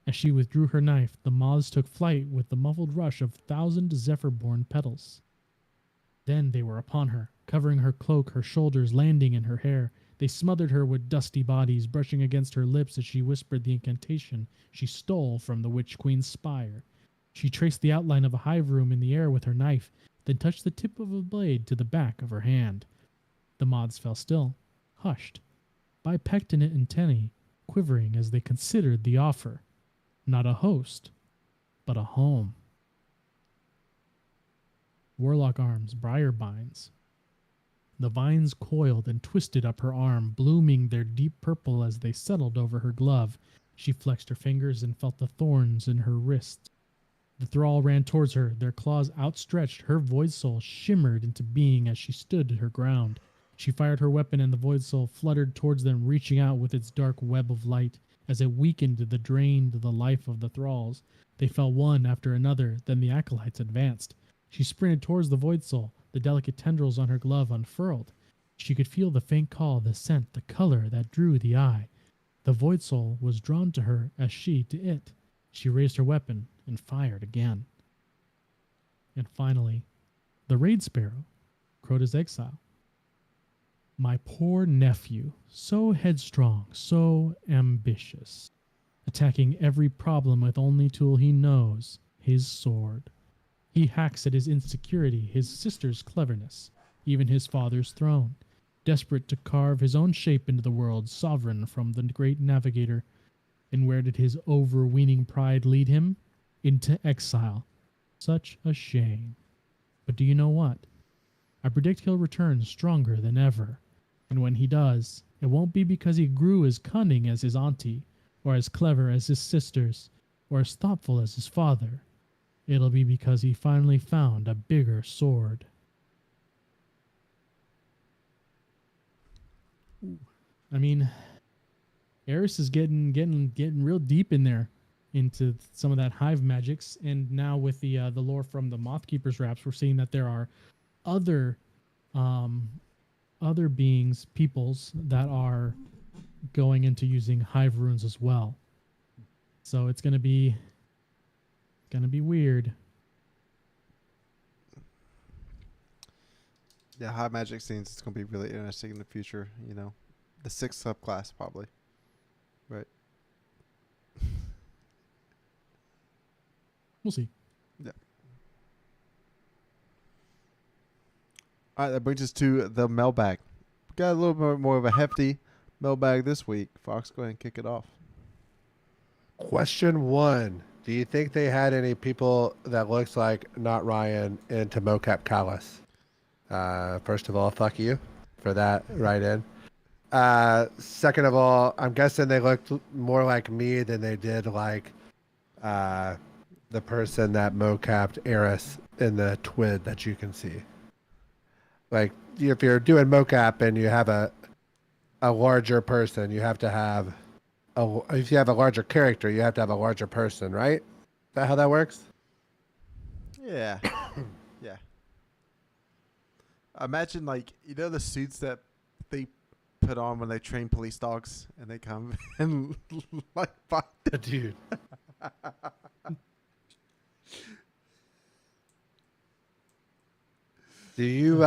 As she withdrew her knife, the moths took flight with the muffled rush of 1,000 zephyr-born petals. Then they were upon her, covering her cloak, her shoulders, landing in her hair. They smothered her with dusty bodies, brushing against her lips as she whispered the incantation she stole from the Witch Queen's spire. She traced the outline of a hive room in the air with her knife, then touched the tip of a blade to the back of her hand. The moths fell still, hushed, bipectinate antennae quivering as they considered the offer. Not a host, but a home. Warlock Arms, Briar Binds. The vines coiled and twisted up her arm, blooming their deep purple as they settled over her glove. She flexed her fingers and felt the thorns in her wrists. The thrall ran towards her, their claws outstretched. Her void soul shimmered into being as she stood her ground. She fired her weapon and the void soul fluttered towards them, reaching out with its dark web of light. As it weakened, drained the life of the thralls. They fell one after another, then the acolytes advanced. She sprinted towards the void soul, the delicate tendrils on her glove unfurled. She could feel the faint call, the scent, the color that drew the eye. The void soul was drawn to her as she to it. She raised her weapon and fired again. And finally, the raid sparrow crowed his exile. My poor nephew, so headstrong, so ambitious, attacking every problem with only tool he knows, his sword. He hacks at his insecurity, his sister's cleverness, even his father's throne, desperate to carve his own shape into the world, sovereign from the great navigator. And where did his overweening pride lead him? Into exile. Such a shame. But do you know what? I predict he'll return stronger than ever. And when he does, it won't be because he grew as cunning as his auntie, or as clever as his sisters, or as thoughtful as his father. It'll be because he finally found a bigger sword. I mean, Eris is getting real deep in there into some of that hive magics, and now with the lore from the Mothkeeper's Raps, we're seeing that there are other beings, peoples that are going into using hive runes as well. So it's gonna be weird. Yeah, high magic scenes is going to be really interesting in the future. You know, the 6th subclass probably, right? We'll see. Yeah. All right, that brings us to the mailbag. We got a little bit more of a hefty mailbag this week. Fox, go ahead and kick it off. Question 1. Do you think they had any people that looks like Not Ryan into mocap Callus? First of all, fuck you for that right in. Second of all, I'm guessing they looked more like me than they did like the person that mocapped Eris in the TWID that you can see. Like, if you're doing mocap and you have a larger person, you have to have if you have a larger character, you have to have a larger person, right? Is that how that works? Yeah. Yeah. Imagine, like, you know the suits that they put on when they train police dogs and they come and like fight the Dude. Do you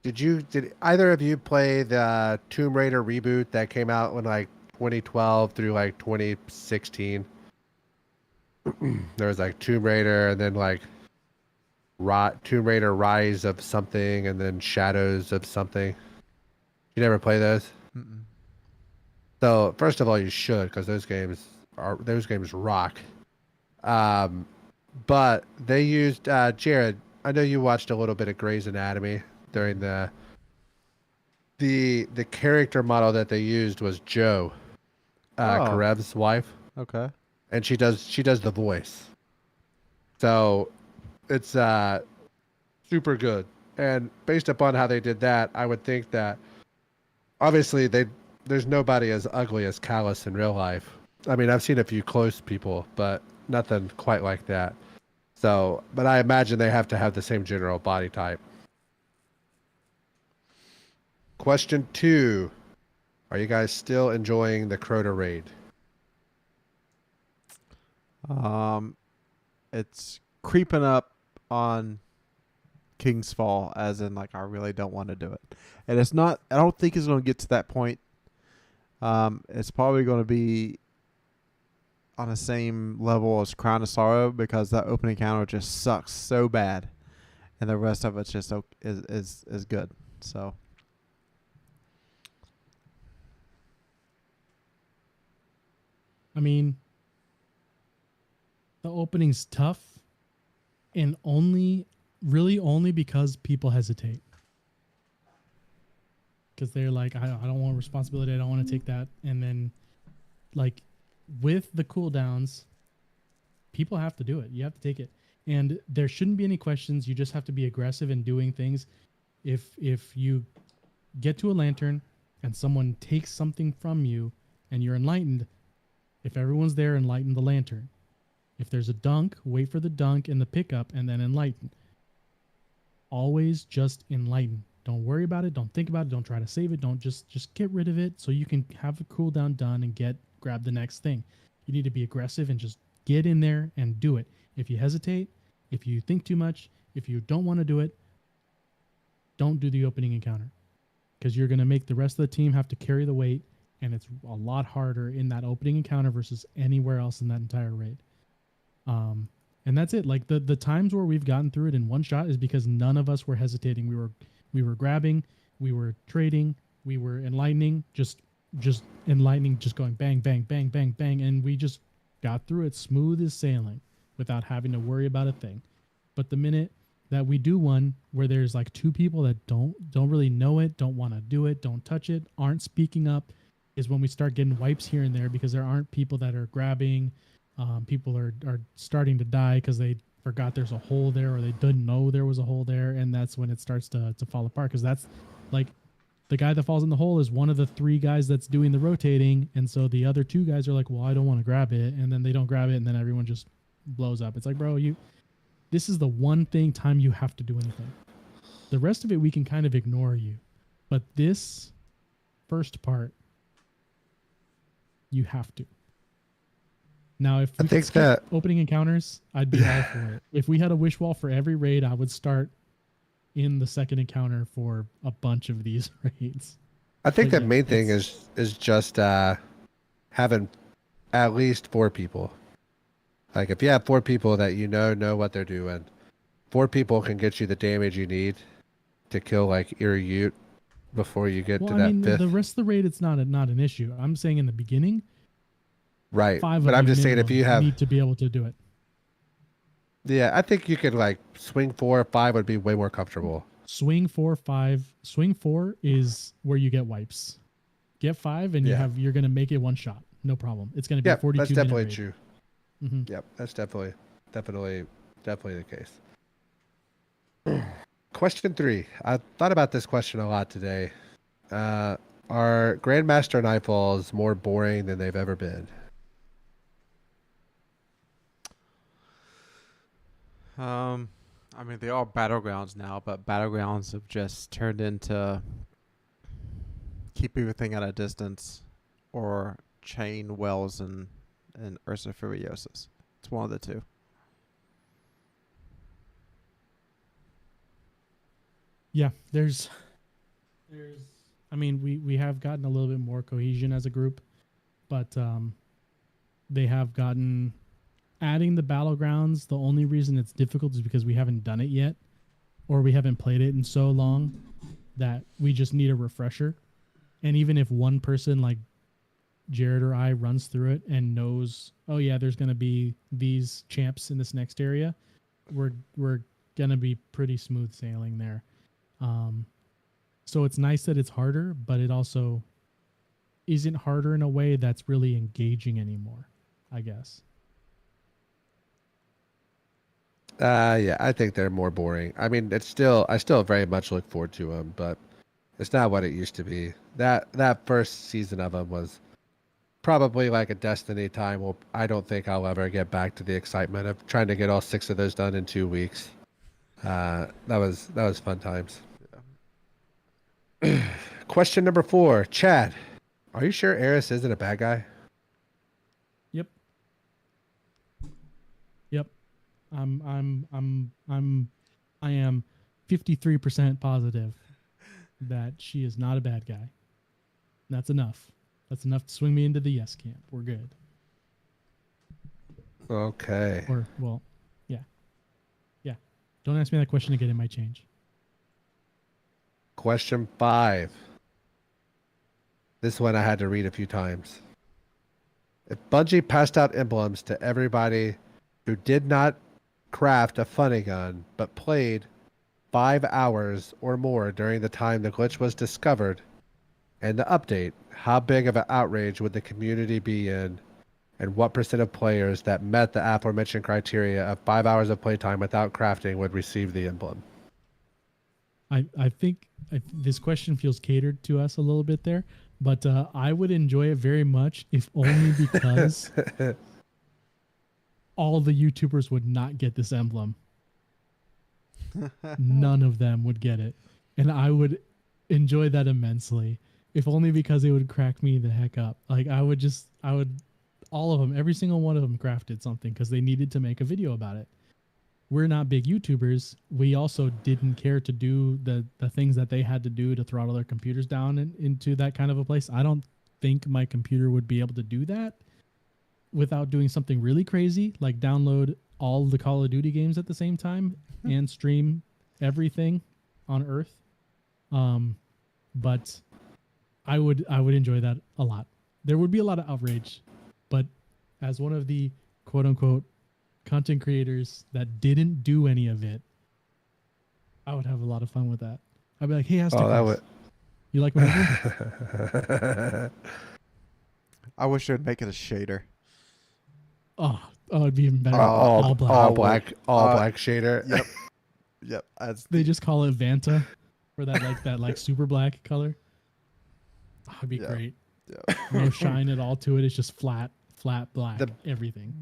did either of you play the Tomb Raider reboot that came out in like 2012 through like 2016? There was like Tomb Raider and then like Tomb Raider Rise of something and then Shadows of something. You never play those? Mm-mm. So first of all, you should, because those games rock. But they used Jared. I know you watched a little bit of Grey's Anatomy during the character model that they used was Jo, Karev's wife, Okay. and she does the voice. So it's super good. And based upon how they did that, I would think that obviously there's nobody as ugly as Callus in real life. I mean, I've seen a few close people, but nothing quite like that. So, but I imagine they have to have the same general body type. Question 2. Are you guys still enjoying the Crota raid? It's creeping up on King's Fall, as in, like, I really don't want to do it. And it's not, I don't think it's going to get to that point. It's probably going to be on the same level as Crown of Sorrow, because that opening encounter just sucks so bad, and the rest of it's just is good. So I mean, the opening's tough, and only because people hesitate. Because they're like, I don't want responsibility, I don't want to take that. And then, like, with the cooldowns, people have to do it. You have to take it. And there shouldn't be any questions. You just have to be aggressive in doing things. If you get to a lantern and someone takes something from you and you're enlightened, if everyone's there, enlighten the lantern. If there's a dunk, wait for the dunk and the pickup and then enlighten. Always just enlighten. Don't worry about it. Don't think about it. Don't try to save it. Don't just get rid of it so you can have the cooldown done and grab the next thing. You need to be aggressive and just get in there and do it. If you hesitate, if you think too much, if you don't want to do it, don't do the opening encounter, because you're going to make the rest of the team have to carry the weight, and it's a lot harder in that opening encounter versus anywhere else in that entire raid. And that's it. Like the times where we've gotten through it in one shot is because none of us were hesitating. We were grabbing, we were trading, we were enlightening, just enlightening, just going bang, bang, bang, bang, bang, and we just got through it smooth as sailing without having to worry about a thing. But the minute that we do one where there's like two people that don't really know it, don't want to do it, don't touch it, aren't speaking up, is when we start getting wipes here and there, because there aren't people that are grabbing. People are starting to die because they forgot there's a hole there, or they didn't know there was a hole there, and that's when it starts to fall apart, because that's like the guy that falls in the hole is one of the three guys that's doing the rotating, and so the other two guys are like, well, I don't want to grab it, and then they don't grab it, and then everyone just blows up. It's like, bro, this is the one time you have to do anything. The rest of it we can kind of ignore you, but this first part you have to. Now, if we could skip opening encounters, I'd be all for it. If we had a wish wall for every raid, I would start in the second encounter for a bunch of these raids. I think the main thing is just having at least 4 people. Like if you have 4 people that know what they're doing, 4 people can get you the damage you need to kill like Ute before you get to that 5th. The rest of the raid, it's not an issue. I'm saying in the beginning. Right, but I'm just saying if you have, need to be able to do it. Yeah, I think you could like swing 4 or 5 would be way more comfortable. Swing 4, 5. Swing 4 is where you get wipes. Get 5 and you're gonna make it one shot. No problem. It's gonna be a 42 that's definitely minute true. Mm-hmm. Yep, that's definitely the case. Question 3. I thought about this question a lot today. Are Grandmaster Nightfalls more boring than they've ever been? I mean, they are battlegrounds now, but battlegrounds have just turned into keep everything at a distance or chain wells and Ursa Furiosus. It's one of the two. Yeah, there's I mean, we have gotten a little bit more cohesion as a group, but they have gotten adding the battlegrounds. The only reason it's difficult is because we haven't done it yet, or we haven't played it in so long that we just need a refresher. And even if one person like Jared or I runs through it and knows, oh yeah, there's going to be these champs in this next area, we're going to be pretty smooth sailing there. So it's nice that it's harder, but it also isn't harder in a way that's really engaging anymore, I guess. Yeah, I think they're more boring. I mean, I still very much look forward to them, but it's not what it used to be. That first season of them was probably like a Destiny time. Well, I don't think I'll ever get back to the excitement of trying to get all 6 of those done in 2 weeks. That was fun times. Yeah. Question number 4, Chad. Are you sure Eris isn't a bad guy? Yep. I am 53% positive that she is not a bad guy. That's enough. That's enough to swing me into the yes camp. We're good. Okay. Yeah. Don't ask me that question again. It might change. Question 5. This one I had to read a few times. If Bungie passed out emblems to everybody who did not craft a funny gun but played 5 hours or more during the time the glitch was discovered and the update, how big of an outrage would the community be in, and what % of players that met the aforementioned criteria of 5 hours of playtime without crafting would receive the emblem? I think this question feels catered to us a little bit there, but I would enjoy it very much if only because all the YouTubers would not get this emblem. None of them would get it. and I would enjoy that immensely, if only because it would crack me the heck up. Like I would all of them, every single one of them crafted something because they needed to make a video about it. We're not big YouTubers. We also didn't care to do the things that they had to do to throttle their computers down into that kind of a place. I don't think my computer would be able to do that without doing something really crazy, like download all the Call of Duty games at the same time and stream everything on Earth. But I would enjoy that a lot. There would be a lot of outrage, but as one of the quote unquote content creators that didn't do any of it, I would have a lot of fun with that. I'd be like, hey, you like my movie? I wish they'd make it a shader. Oh, it'd be even better. All black. black shader. Yep. They just call it Vanta for that super black color. Oh, it'd be great. Yeah. No shine at all to it. It's just flat black. Everything.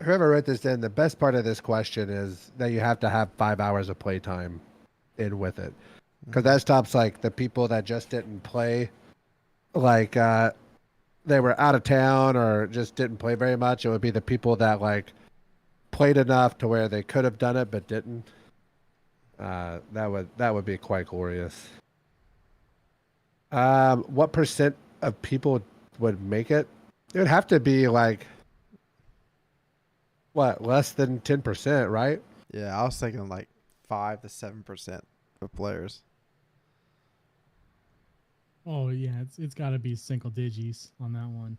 Whoever wrote this in, the best part of this question is that you have to have 5 hours of playtime in with it, because that stops like the people that just didn't play, like they were out of town or just didn't play very much. It would be the people that like played enough to where they could have done it but didn't. That would be quite glorious. What percent of people would make it? It would have to be like less than 10%, right? Yeah, I was thinking like 5 to 7% of players. Oh yeah, it's got to be single digits on that one.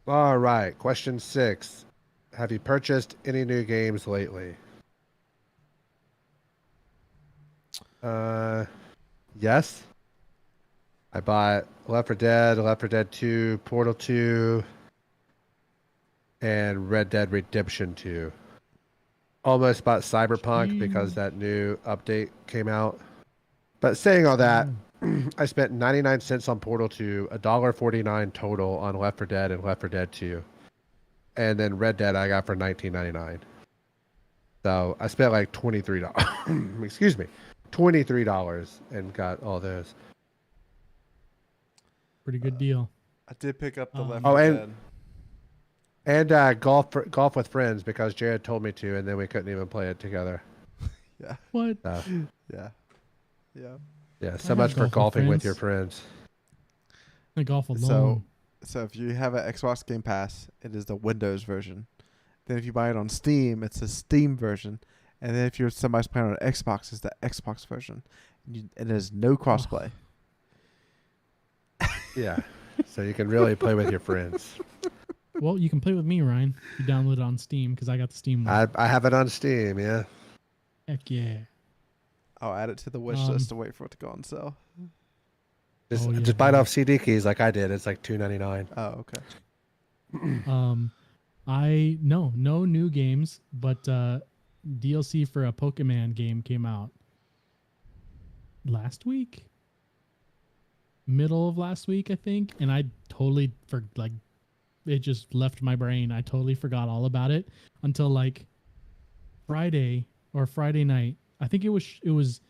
All right, question 6. Have you purchased any new games lately? Yes. I bought Left 4 Dead, Left 4 Dead 2, Portal 2, and Red Dead Redemption 2. Almost bought Cyberpunk because that new update came out. But saying all that, I spent 99 cents on Portal 2, $1.49 total on Left 4 Dead and Left 4 Dead 2. And then Red Dead I got for $19.99. So I spent like $23. Excuse me. $23 and got all those. Pretty good deal. I did pick up the Left 4 Dead. And golf with friends because Jared told me to, and then we couldn't even play it together. Yeah. What? Yeah. Yeah. So much for golfing with your friends. I golf alone. So if you have an Xbox Game Pass, it is the Windows version. Then if you buy it on Steam, it's the Steam version. And then if you're somebody's playing on Xbox, it's the Xbox version. And there's no crossplay. Yeah. So you can really play with your friends. Well, you can play with me, Ryan. You download it on Steam because I got the Steam one. I have it on Steam, yeah. Heck yeah. I'll add it to the wish list to wait for it to go on sale. Just buy it off CD keys like I did. It's like $2.99. Oh, okay. No new games, but DLC for a Pokemon game came out last week, middle of last week, I think, and I totally it just left my brain. I totally forgot all about it until like Friday night. I think it was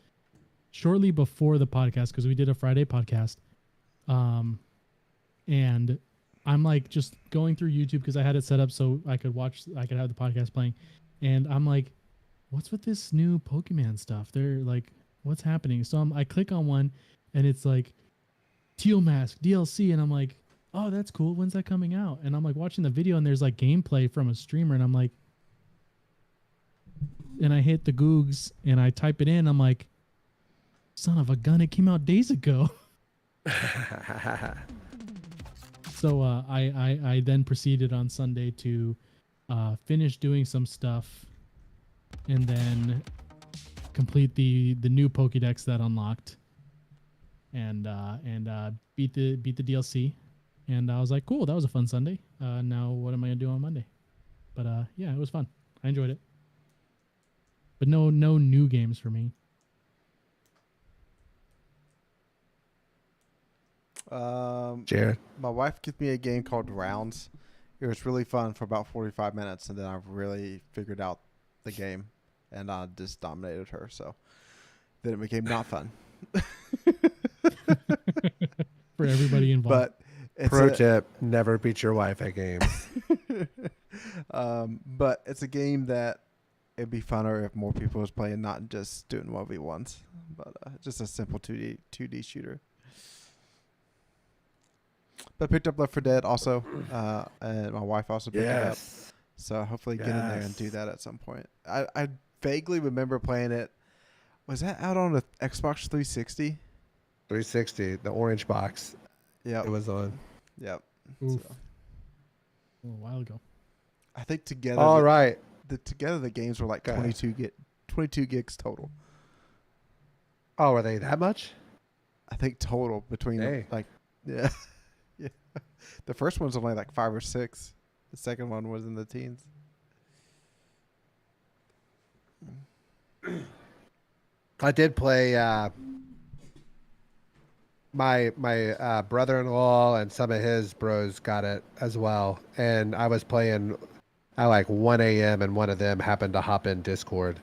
shortly before the podcast because we did a Friday podcast. And I'm like just going through YouTube because I had it set up so I could have the podcast playing. And I'm like, what's with this new Pokemon stuff? They're like, what's happening? So I click on one and it's like Teal Mask DLC. And I'm like, oh, that's cool. When's that coming out? And I'm like watching the video and there's like gameplay from a streamer. And I'm like, and I hit the Googs and I type it in. I'm like, son of a gun, it came out days ago. So I then proceeded on Sunday to finish doing some stuff and then complete the new Pokédex that unlocked and beat the DLC. And I was like, cool, that was a fun Sunday. Now what am I gonna do on Monday? But yeah, it was fun. I enjoyed it. But no new games for me. Jared? My wife gave me a game called Rounds. It was really fun for about 45 minutes, and then I really figured out the game. and I just dominated her. So then it became not fun. For everybody involved. But it's Pro tip: never beat your wife at games. but it's a game that it'd be funner if more people was playing, not just doing 1v1s, but just a simple 2D shooter. But I picked up Left 4 Dead also, and my wife also picked it up. So hopefully get in there and do that at some point. I vaguely remember playing it. Was that out on the Xbox 360? 360, the orange box. Yeah, It was on. Yep. Oof. So, A little while ago. I think together. All right. The games were like 22 gigs total. Oh, are they that much? I think total between them, like, yeah. Yeah. The first one's only like 5 or 6. The second one was in the teens. I did play my brother-in-law and some of his bros got it as well, and I was playing at like 1 a.m. and one of them happened to hop in Discord,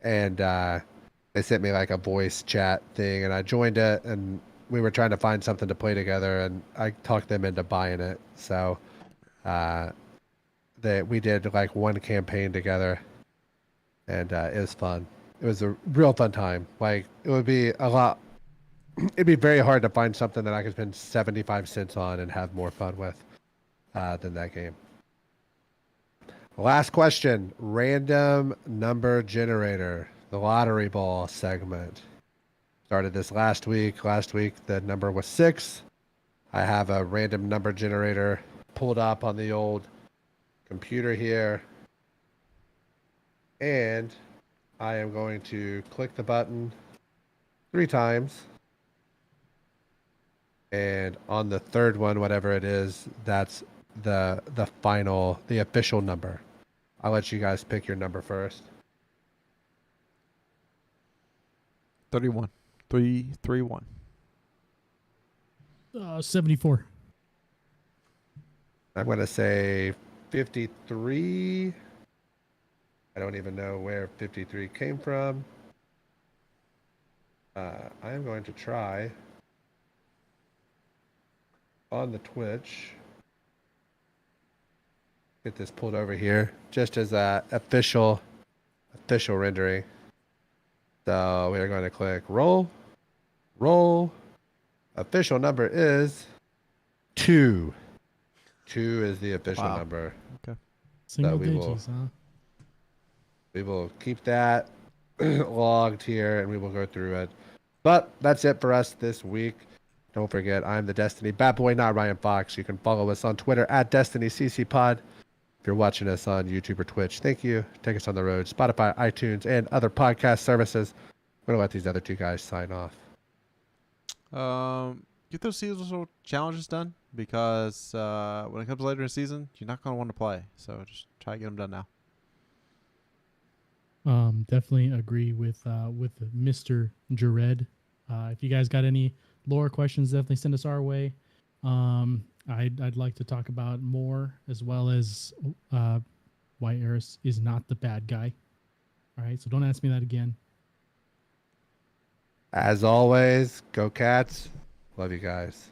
and they sent me like a voice chat thing, and I joined it, and we were trying to find something to play together, and I talked them into buying it. So we did like one campaign together, and it was fun. It was a real fun time. Like, it would be it'd be very hard to find something that I could spend 75 cents on and have more fun with than that game. Last question, random number generator, the lottery ball segment. Started this last week. Last week, the number was 6. I have a random number generator pulled up on the old computer here. And I am going to click the button 3 times. And on the third one, whatever it is, that's the official number. I'll let you guys pick your number first. 31. 331. 74. I'm going to say 53. I don't even know where 53 came from. I am going to try on the Twitch. Get this pulled over here just as a official rendering. So we are going to click roll. Official number is 2. 2 is the official number. Okay. Single we digits, huh? We will keep that logged here, and we will go through it. But that's it for us this week. Don't forget, I'm the Destiny Bad Boy, NotRyanFox. You can follow us on Twitter at DestinyCCPod. If you're watching us on YouTube or Twitch, thank you. Take us on the road, Spotify, iTunes, and other podcast services. I'm going to let these other 2 guys sign off. Get those seasonal challenges done, because when it comes later in the season, you're not going to want to play. So just try to get them done now. Definitely agree with Mr. Jared. If you guys got any lore questions, definitely send us our way. I'd like to talk about more, as well as why Eris is not the bad guy. All right, so don't ask me that again. As always, go Cats. Love you guys.